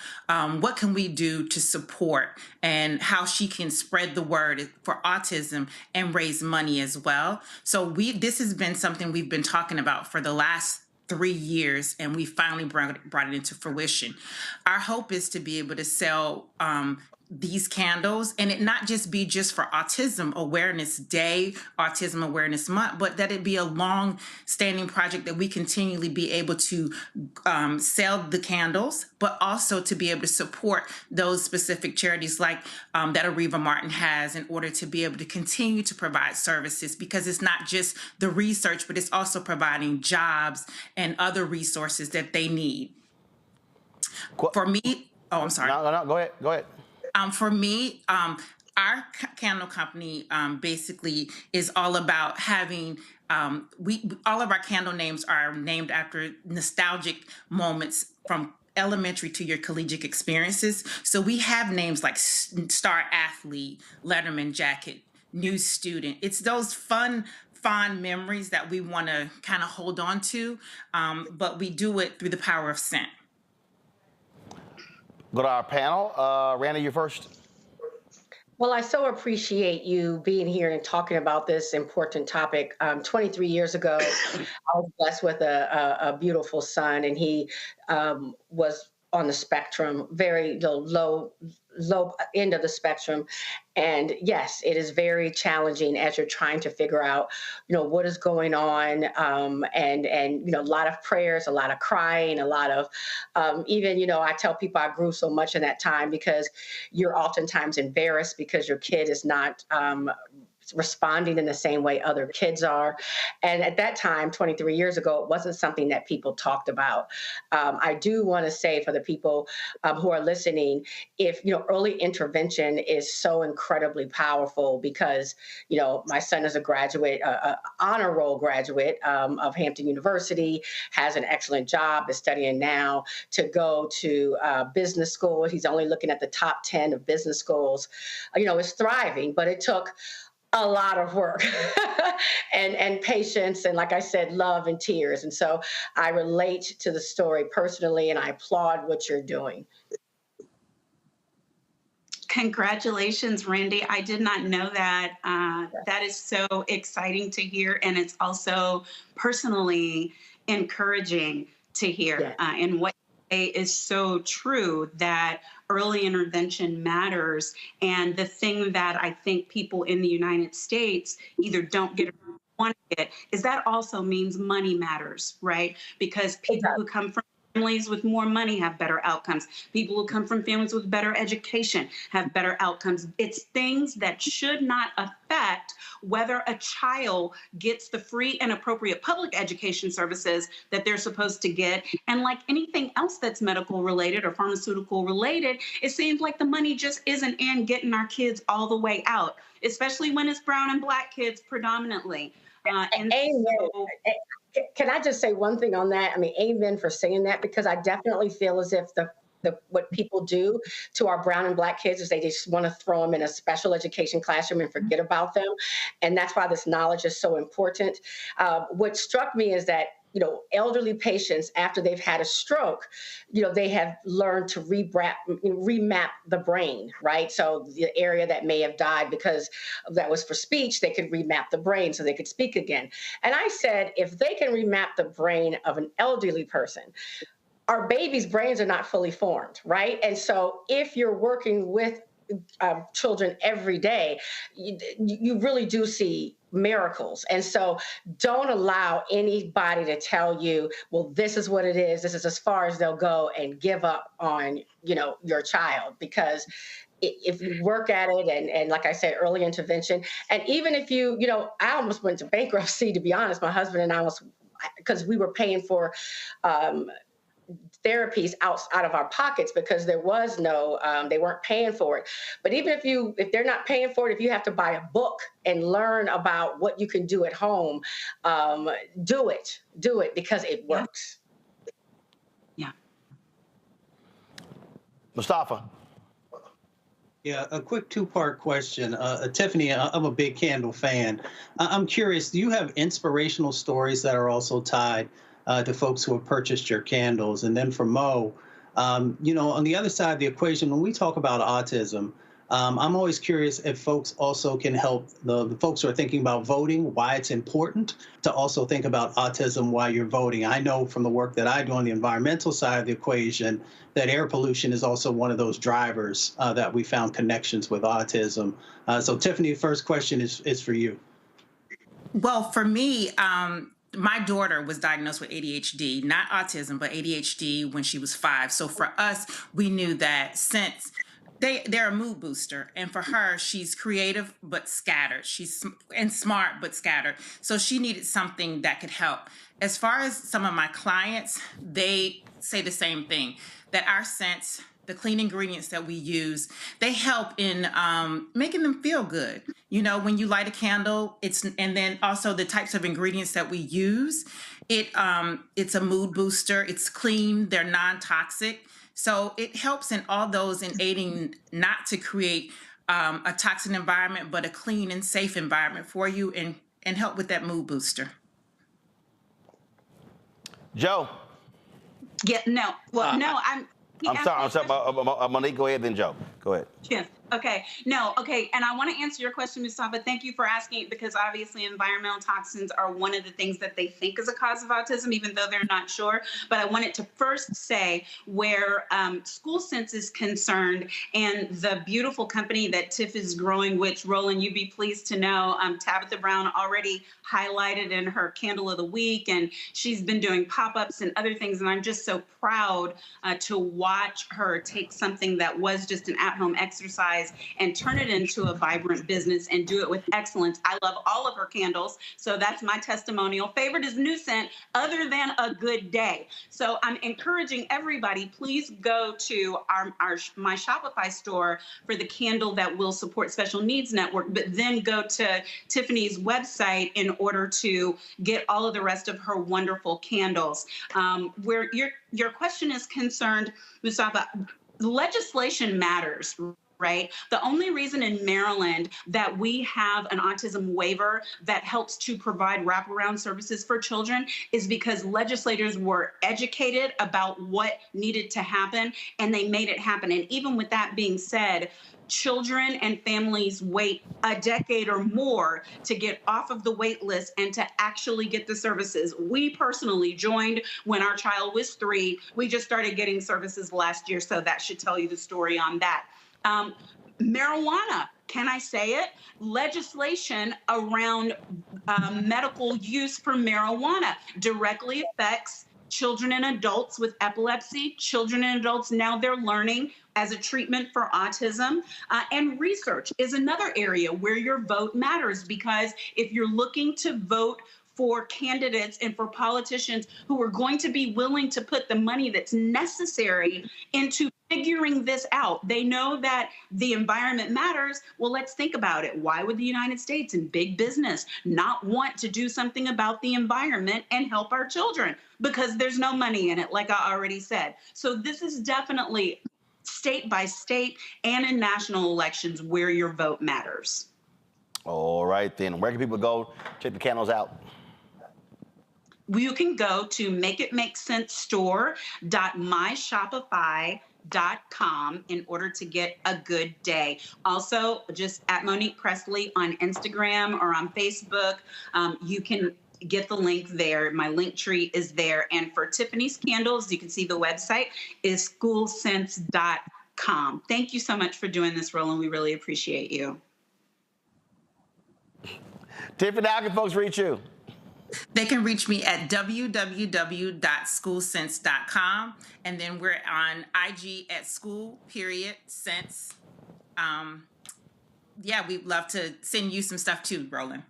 S12: what can we do to support and how she can spread the word for autism and raise money as well. So this has been something we've been talking about for the last 3 years, and we finally brought it into fruition. Our hope is to be able to sell these candles, and it not just be just for Autism Awareness Day, Autism Awareness Month, but that it be a long-standing project that we continually be able to sell the candles, but also to be able to support those specific charities like that Areva Martin has, in order to be able to continue to provide services, because it's not just the research, but it's also providing jobs and other resources that they need. For me, oh, I'm sorry.
S1: No, go ahead.
S12: For me, our candle company basically is all about having, all of our candle names are named after nostalgic moments from elementary to your collegiate experiences. So we have names like Star Athlete, Letterman Jacket, New Student. It's those fond memories that we want to kind of hold on to, but we do it through the power of scent.
S1: Go to our panel. Randy, you first.
S16: Well, I so appreciate you being here and talking about this important topic. 23 years ago, I was blessed with a beautiful son, and he was on the spectrum, very low end of the spectrum. And yes, it is very challenging as you're trying to figure out, what is going on. And a lot of prayers, a lot of crying, a lot of, even, I tell people I grew so much in that time, because you're oftentimes embarrassed because your kid is not responding in the same way other kids are. And at that time, 23 years ago, it wasn't something that people talked about. I do want to say for the people who are listening, if, early intervention is so incredibly powerful because, my son is a graduate, honor roll graduate of Hampton University, has an excellent job, is studying now to go to business school. He's only looking at the top 10 of business schools, is thriving, but it took a lot of work and patience. And like I said, love and tears. And so I relate to the story personally, and I applaud what you're doing.
S9: Congratulations, Randy. I did not know that. That is so exciting to hear. And it's also personally encouraging to hear. And what you say is so true, that early intervention matters. And the thing that I think people in the United States either don't get or want to get is that also means money matters, right? Because people who come from families with more money have better outcomes. People who come from families with better education have better outcomes. It's things that should not affect whether a child gets the free and appropriate public education services that they're supposed to get. And like anything else that's medical related or pharmaceutical related, it seems like the money just isn't in getting our kids all the way out, especially when it's brown and black kids predominantly.
S16: Can I just say one thing on that? I mean, amen for saying that, because I definitely feel as if what people do to our brown and black kids is they just want to throw them in a special education classroom and forget about them. And that's why this knowledge is so important. What struck me is that, elderly patients, after they've had a stroke, they have learned to remap the brain, right? So the area that may have died because that was for speech, they could remap the brain so they could speak again. And I said, if they can remap the brain of an elderly person, our babies' brains are not fully formed, right? And so if you're working with children every day, you really do see miracles. And so don't allow anybody to tell you, well, this is what it is, this is as far as they'll go, and give up on, your child. Because if you work at it and like I said, early intervention, and even if I almost went to bankruptcy, to be honest, my husband and I because we were paying for therapies out of our pockets because there was no, they weren't paying for it. But even if they're not paying for it, if you have to buy a book and learn about what you can do at home, do it because it works.
S9: Yeah.
S1: Mustafa.
S15: Yeah, a quick two-part question. Tiffany, I'm a big candle fan. I'm curious, do you have inspirational stories that are also tied to folks who have purchased your candles? And then for Mo, on the other side of the equation, when we talk about autism, I'm always curious if folks also can help the folks who are thinking about voting, why it's important to also think about autism while you're voting. I know from the work that I do on the environmental side of the equation that air pollution is also one of those drivers that we found connections with autism. So Tiffany, the first question is for you.
S12: Well, for me, my daughter was diagnosed with ADHD, not autism, but ADHD when she was 5. So for us, we knew that since they're a mood booster, and for her, she's creative but scattered. She's smart but scattered. So she needed something that could help. As far as some of my clients, they say the same thing, that our scents, the clean ingredients that we use, they help in making them feel good. When you light a candle, and then also the types of ingredients that we use, it's a mood booster, it's clean, they're non-toxic. So it helps in all those in aiding not to create a toxic environment, but a clean and safe environment for you, and help with that mood booster.
S1: Joe.
S9: Yeah, no. Well, no, I'm
S1: sorry. Monique, go ahead, then Joe. Go ahead.
S9: Yes. Okay. No. Okay. And I want to answer your question, Mustafa. Thank you for asking, because obviously environmental toxins are one of the things that they think is a cause of autism, even though they're not sure. But I wanted to first say where School Sense is concerned, and the beautiful company that Tiff is growing, which, Roland, you'd be pleased to know, Tabitha Brown already highlighted in her Candle of the Week, and she's been doing pop-ups and other things. And I'm just so proud to watch her take something that was just an at-home exercise franchise and turn it into a vibrant business and do it with excellence. I love all of her candles, so that's my testimonial. Favorite is New Scent, other than A Good Day. So I'm encouraging everybody, please go to my Shopify store for the candle that will support Special Needs Network, but then go to Tiffany's website in order to get all of the rest of her wonderful candles. Where your question is concerned, Mustafa, legislation matters, right? The only reason in Maryland that we have an autism waiver that helps to provide wraparound services for children is because legislators were educated about what needed to happen, and they made it happen. And even with that being said, children and families wait a decade or more to get off of the wait list and to actually get the services. We personally joined when our child was 3. We just started getting services last year, so that should tell you the story on that. Marijuana, can I say it? Legislation around medical use for marijuana directly affects children and adults with epilepsy. Children and adults, now they're learning as a treatment for autism. And research is another area where your vote matters, because if you're looking to vote for candidates and for politicians who are going to be willing to put the money that's necessary into figuring this out. They know that the environment matters. Well, let's think about it. Why would the United States and big business not want to do something about the environment and help our children? Because there's no money in it, like I already said. So this is definitely state by state and in national elections where your vote matters.
S1: All right, then. Where can people go check the candles out?
S9: You can go to makeitmakesensestore.myshopify.com in order to get A Good Day. Also, just at Monique Presley on Instagram or on Facebook, you can get the link there. My link tree is there. And for Tiffany's candles, you can see the website is schoolsense.com. Thank you so much for doing this, Roland. We really appreciate you.
S1: Tiffany, how can folks reach you?
S12: They can reach me at www.schoolsense.com, and then we're on IG at school.sense. Yeah, we'd love to send you some stuff too, Roland.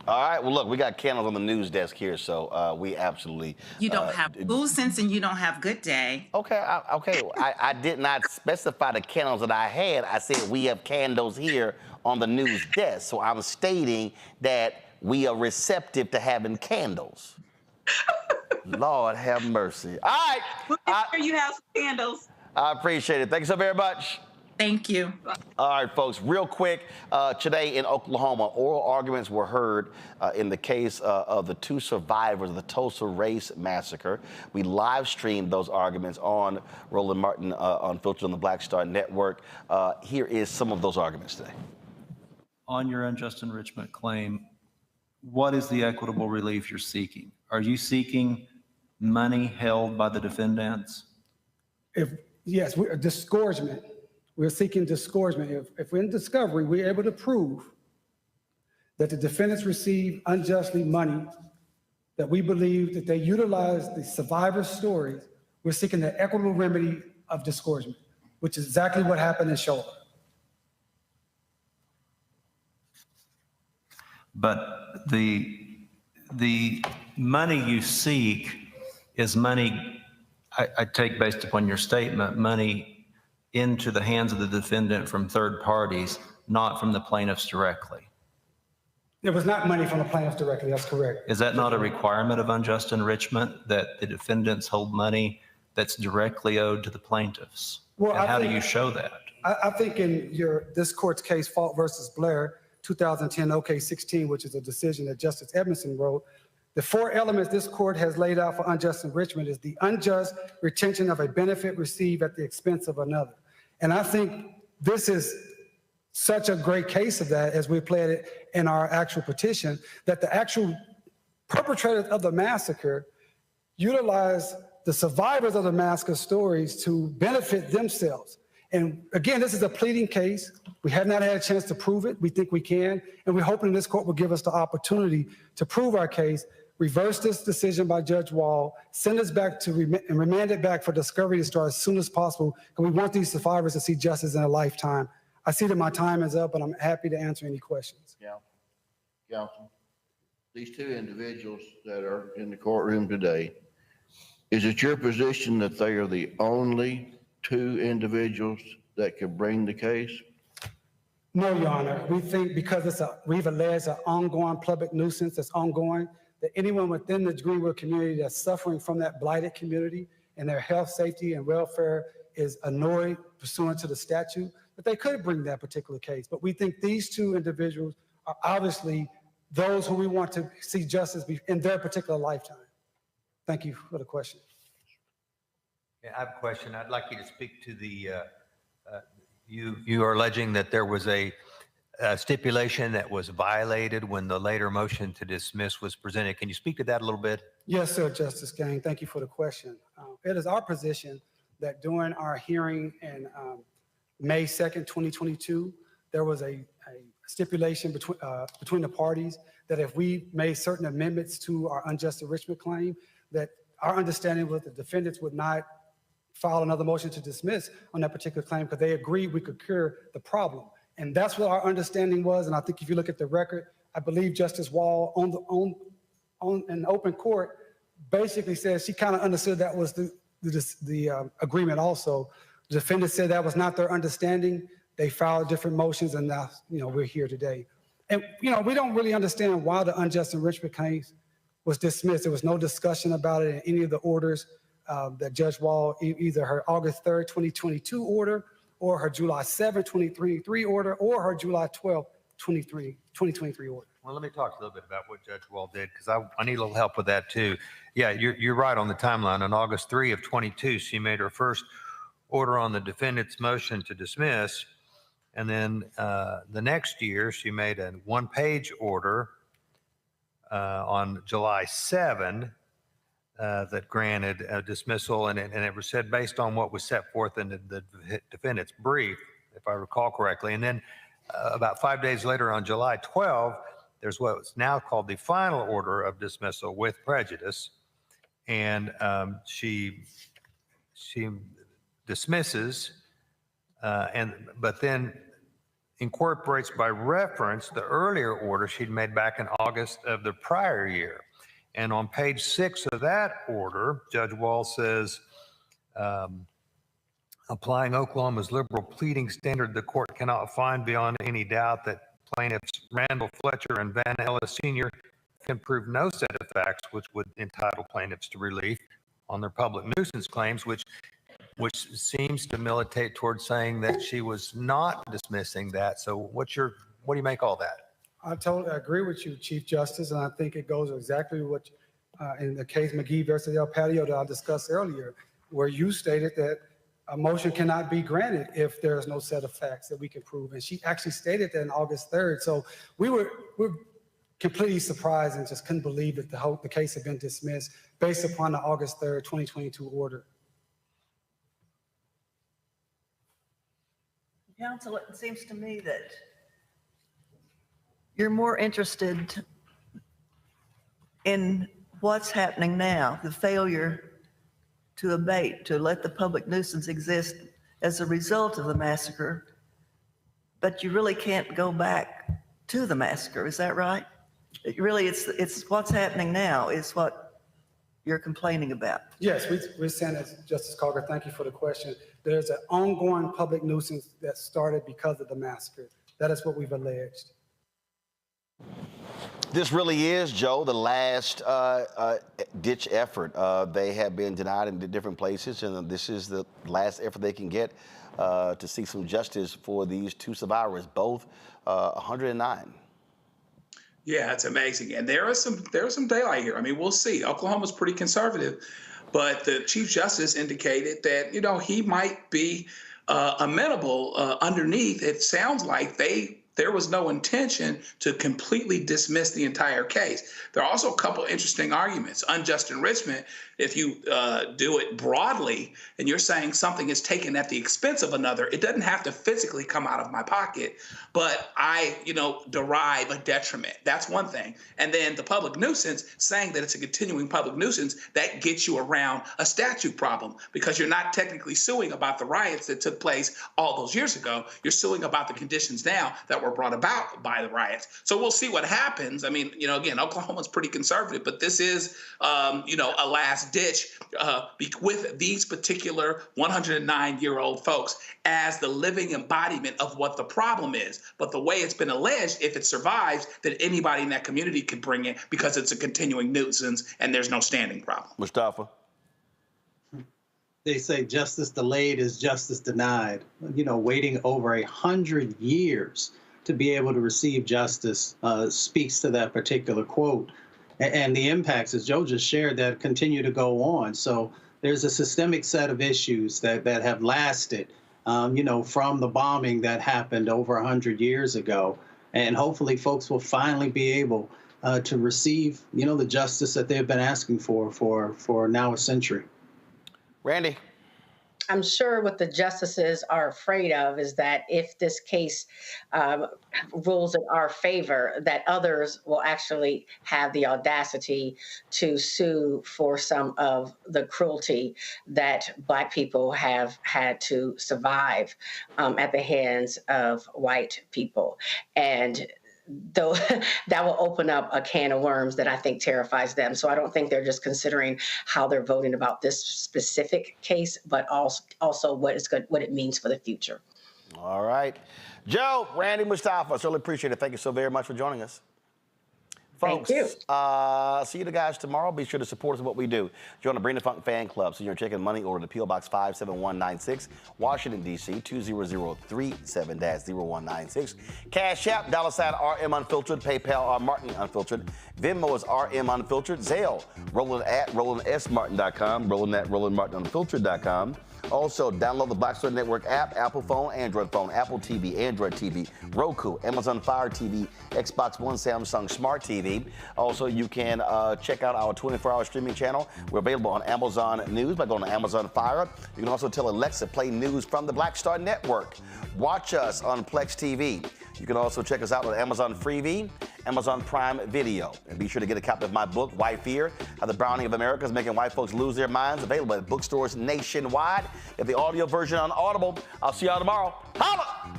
S1: All right. Well, look, we got candles on the news desk here, so we absolutely.
S12: You don't have School Sense and you don't have Good Day.
S1: Okay. I did not specify the candles that I had. I said we have candles here on the news desk, so I'm stating that we are receptive to having candles. Lord have mercy. All right.
S9: We'll make sure you have some candles.
S1: I appreciate it. Thank you so very much.
S12: Thank you.
S1: All right, folks, real quick. Today in Oklahoma, oral arguments were heard in the case of the 2 survivors of the Tulsa Race Massacre. We live streamed those arguments on Roland Martin Unfiltered on the Black Star Network. Here is some of those arguments today.
S8: On your unjust enrichment claim, what is the equitable relief you're seeking? Are you seeking money held by the defendants?
S13: Yes, disgorgement. We're seeking disgorgement. If we're in discovery, we're able to prove that the defendants received unjustly money, that we believe that they utilized the survivors' stories, we're seeking the equitable remedy of disgorgement, which is exactly what happened in Shola.
S8: But the money you seek is money, I take based upon your statement, money into the hands of the defendant from third parties, not from the plaintiffs directly.
S13: It was not money from the plaintiffs directly, that's correct.
S8: Is that not a requirement of unjust enrichment, that the defendants hold money that's directly owed to the plaintiffs?
S13: Well,
S8: and how do you show that?
S13: I think in this court's case, Fault versus Blair, 2010 OK 16, which is a decision that Justice Edmondson wrote, the 4 elements this court has laid out for unjust enrichment is the unjust retention of a benefit received at the expense of another. And I think this is such a great case of that, as we played it in our actual petition, that the actual perpetrators of the massacre utilized the survivors of the massacre stories to benefit themselves. And again, this is a pleading case. We have not had a chance to prove it. We think we can. And we're hoping this court will give us the opportunity to prove our case, reverse this decision by Judge Wall, send us back to and remand it back for discovery to start as soon as possible. And we want these survivors to see justice in a lifetime. I see that my time is up, and I'm happy to answer any questions.
S10: Yeah. Counsel, these two individuals that are in the courtroom today, is it your position that they are the only two individuals that could bring the case?
S13: No, Your Honor. We think because we've alleged an ongoing public nuisance that's ongoing, that anyone within the Greenwood community that's suffering from that blighted community and their health, safety, and welfare is annoyed pursuant to the statute, that they could bring that particular case. But we think these two individuals are obviously those who we want to see justice in their particular lifetime. Thank you for the question.
S8: Yeah, I have a question. I'd like you to speak to the, you are alleging that there was a stipulation that was violated when the later motion to dismiss was presented. Can you speak to that a little bit?
S13: Yes, sir, Justice Gang. Thank you for the question. It is our position that during our hearing in May 2nd, 2022, there was a stipulation between the parties that if we made certain amendments to our unjust enrichment claim, that our understanding was the defendants would not file another motion to dismiss on that particular claim because they agreed we could cure the problem. And that's what our understanding was. And I think if you look at the record, I believe Justice Wall on an open court basically says she kind of understood that was the agreement also. The defendant said that was not their understanding. They filed different motions, and now, we're here today. And, we don't really understand why the unjust enrichment case was dismissed. There was no discussion about it in any of the orders that Judge Wall, either her August 3rd, 2022 order, or her July 7th, 2023 order, or her July 12th, 2023 order.
S8: Well, let me talk a little bit about what Judge Wall did, because I need a little help with that too. Yeah, you're right on the timeline. On August 3 of 22, she made her first order on the defendant's motion to dismiss. And then the next year, she made a one-page order on July 7 that granted a dismissal, and it was said based on what was set forth in the defendant's brief, if I recall correctly. And then about 5 days later, on July 12, there's what's now called the final order of dismissal with prejudice, and she dismisses, but then incorporates by reference the earlier order she'd made back in August of the prior year. And on page 6 of that order, Judge Wall says, applying Oklahoma's liberal pleading standard, the court cannot find beyond any doubt that plaintiffs Randall Fletcher and Van Ellis Sr. can prove no set of facts which would entitle plaintiffs to relief on their public nuisance claims, which seems to militate towards saying that she was not dismissing that. So what do you make all that?
S13: I totally agree with you, Chief Justice, and I think it goes exactly what in the case McGee versus El Patio that I discussed earlier, where you stated that a motion cannot be granted if there is no set of facts that we can prove. And she actually stated that on August 3rd. So we're completely surprised and just couldn't believe that the case had been dismissed based upon the August 3rd, 2022 order.
S14: Counsel, it seems to me that you're more interested in what's happening now, the failure to abate, to let the public nuisance exist as a result of the massacre, but you really can't go back to the massacre. Is that right? It's what's happening now is what you're complaining about.
S13: Yes, we're saying that, Justice Carter, thank you for the question. There's an ongoing public nuisance that started because of the massacre. That is what we've alleged.
S1: This really is, Joe, the last ditch effort. They have been denied in different places, and this is the last effort they can get to seek some justice for these two survivors, both 109.
S17: Yeah, it's amazing. And there is some daylight here. I mean, we'll see. Oklahoma's pretty conservative, but the Chief Justice indicated that, he might be amenable underneath. It sounds like they There was no intention to completely dismiss the entire case. There are also a couple interesting arguments. Unjust enrichment, if you do it broadly and you're saying something is taken at the expense of another, it doesn't have to physically come out of my pocket, but I, derive a detriment. That's one thing. And then the public nuisance, saying that it's a continuing public nuisance, that gets you around a statute problem because you're not technically suing about the riots that took place all those years ago. You're suing about the conditions now that were brought about by the riots. So we'll see what happens. I mean, again, Oklahoma's pretty conservative, but this is, a last ditch with these particular 109-year-old folks as the living embodiment of what the problem is. But the way it's been alleged, if it survives, that anybody in that community could bring it because it's a continuing nuisance and there's no standing problem.
S1: Mustafa?
S15: They say justice delayed is justice denied. Waiting over 100 years to be able to receive justice speaks to that particular quote. And the impacts, as Joe just shared, that continue to go on. So there's a systemic set of issues that have lasted, from the bombing that happened over 100 years ago. And hopefully folks will finally be able to receive, the justice that they've been asking for now a century.
S1: Randy?
S16: I'm sure what the justices are afraid of is that if this case rules in our favor, that others will actually have the audacity to sue for some of the cruelty that Black people have had to survive at the hands of white people. And though that will open up a can of worms that I think terrifies them. So I don't think they're just considering how they're voting about this specific case, but also what it means for the future.
S1: All right. Joe, Randy, Mustafa, I certainly appreciate it. Thank you so very much for joining us. Folks,
S16: thank you.
S1: See you guys tomorrow. Be sure to support us in what we do. Join the Bring the Funk fan club. So you're checking money order to P.O. Box 57196, Washington, D.C. 20037-0196. Cash App, $RM Unfiltered. PayPal, Martin Unfiltered. Venmo is RM Unfiltered. Zelle, Roland at RolandSMartin.com. Roland at RolandMartinUnfiltered.com. Also, download the Black Star Network app, Apple phone, Android phone, Apple TV, Android TV, Roku, Amazon Fire TV, Xbox One, Samsung Smart TV. Also, you can check out our 24-hour streaming channel. We're available on Amazon News by going to Amazon Fire. You can also tell Alexa, play news from the Black Star Network. Watch us on Plex TV. You can also check us out on Amazon Freevee, Amazon Prime Video. And be sure to get a copy of my book, White Fear, How the Browning of America is Making White Folks Lose Their Minds, available at bookstores nationwide. Get the audio version on Audible. I'll see y'all tomorrow. Holla!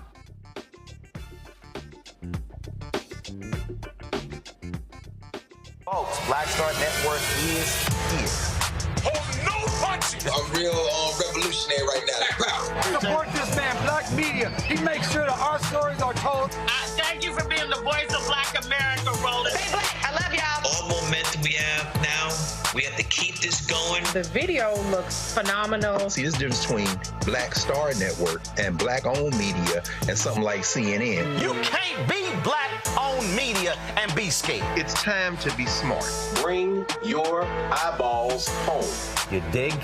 S1: Folks, Black Star Network is here.
S4: Oh, no punches! I'm real revolutionary right now.
S18: Support this man, Black Media. He makes sure that our stories are told.
S20: Thank you for being the voice of Black America, Roland.
S21: Stay Black. I love y'all.
S25: All momentum we have now, we have to keep this going.
S21: The video looks phenomenal.
S26: See, there's a difference between Black Star Network and Black-owned media and something like CNN.
S1: You can't be Black-owned media and be scared.
S26: It's time to be smart.
S27: Bring your eyeballs home.
S1: You dig?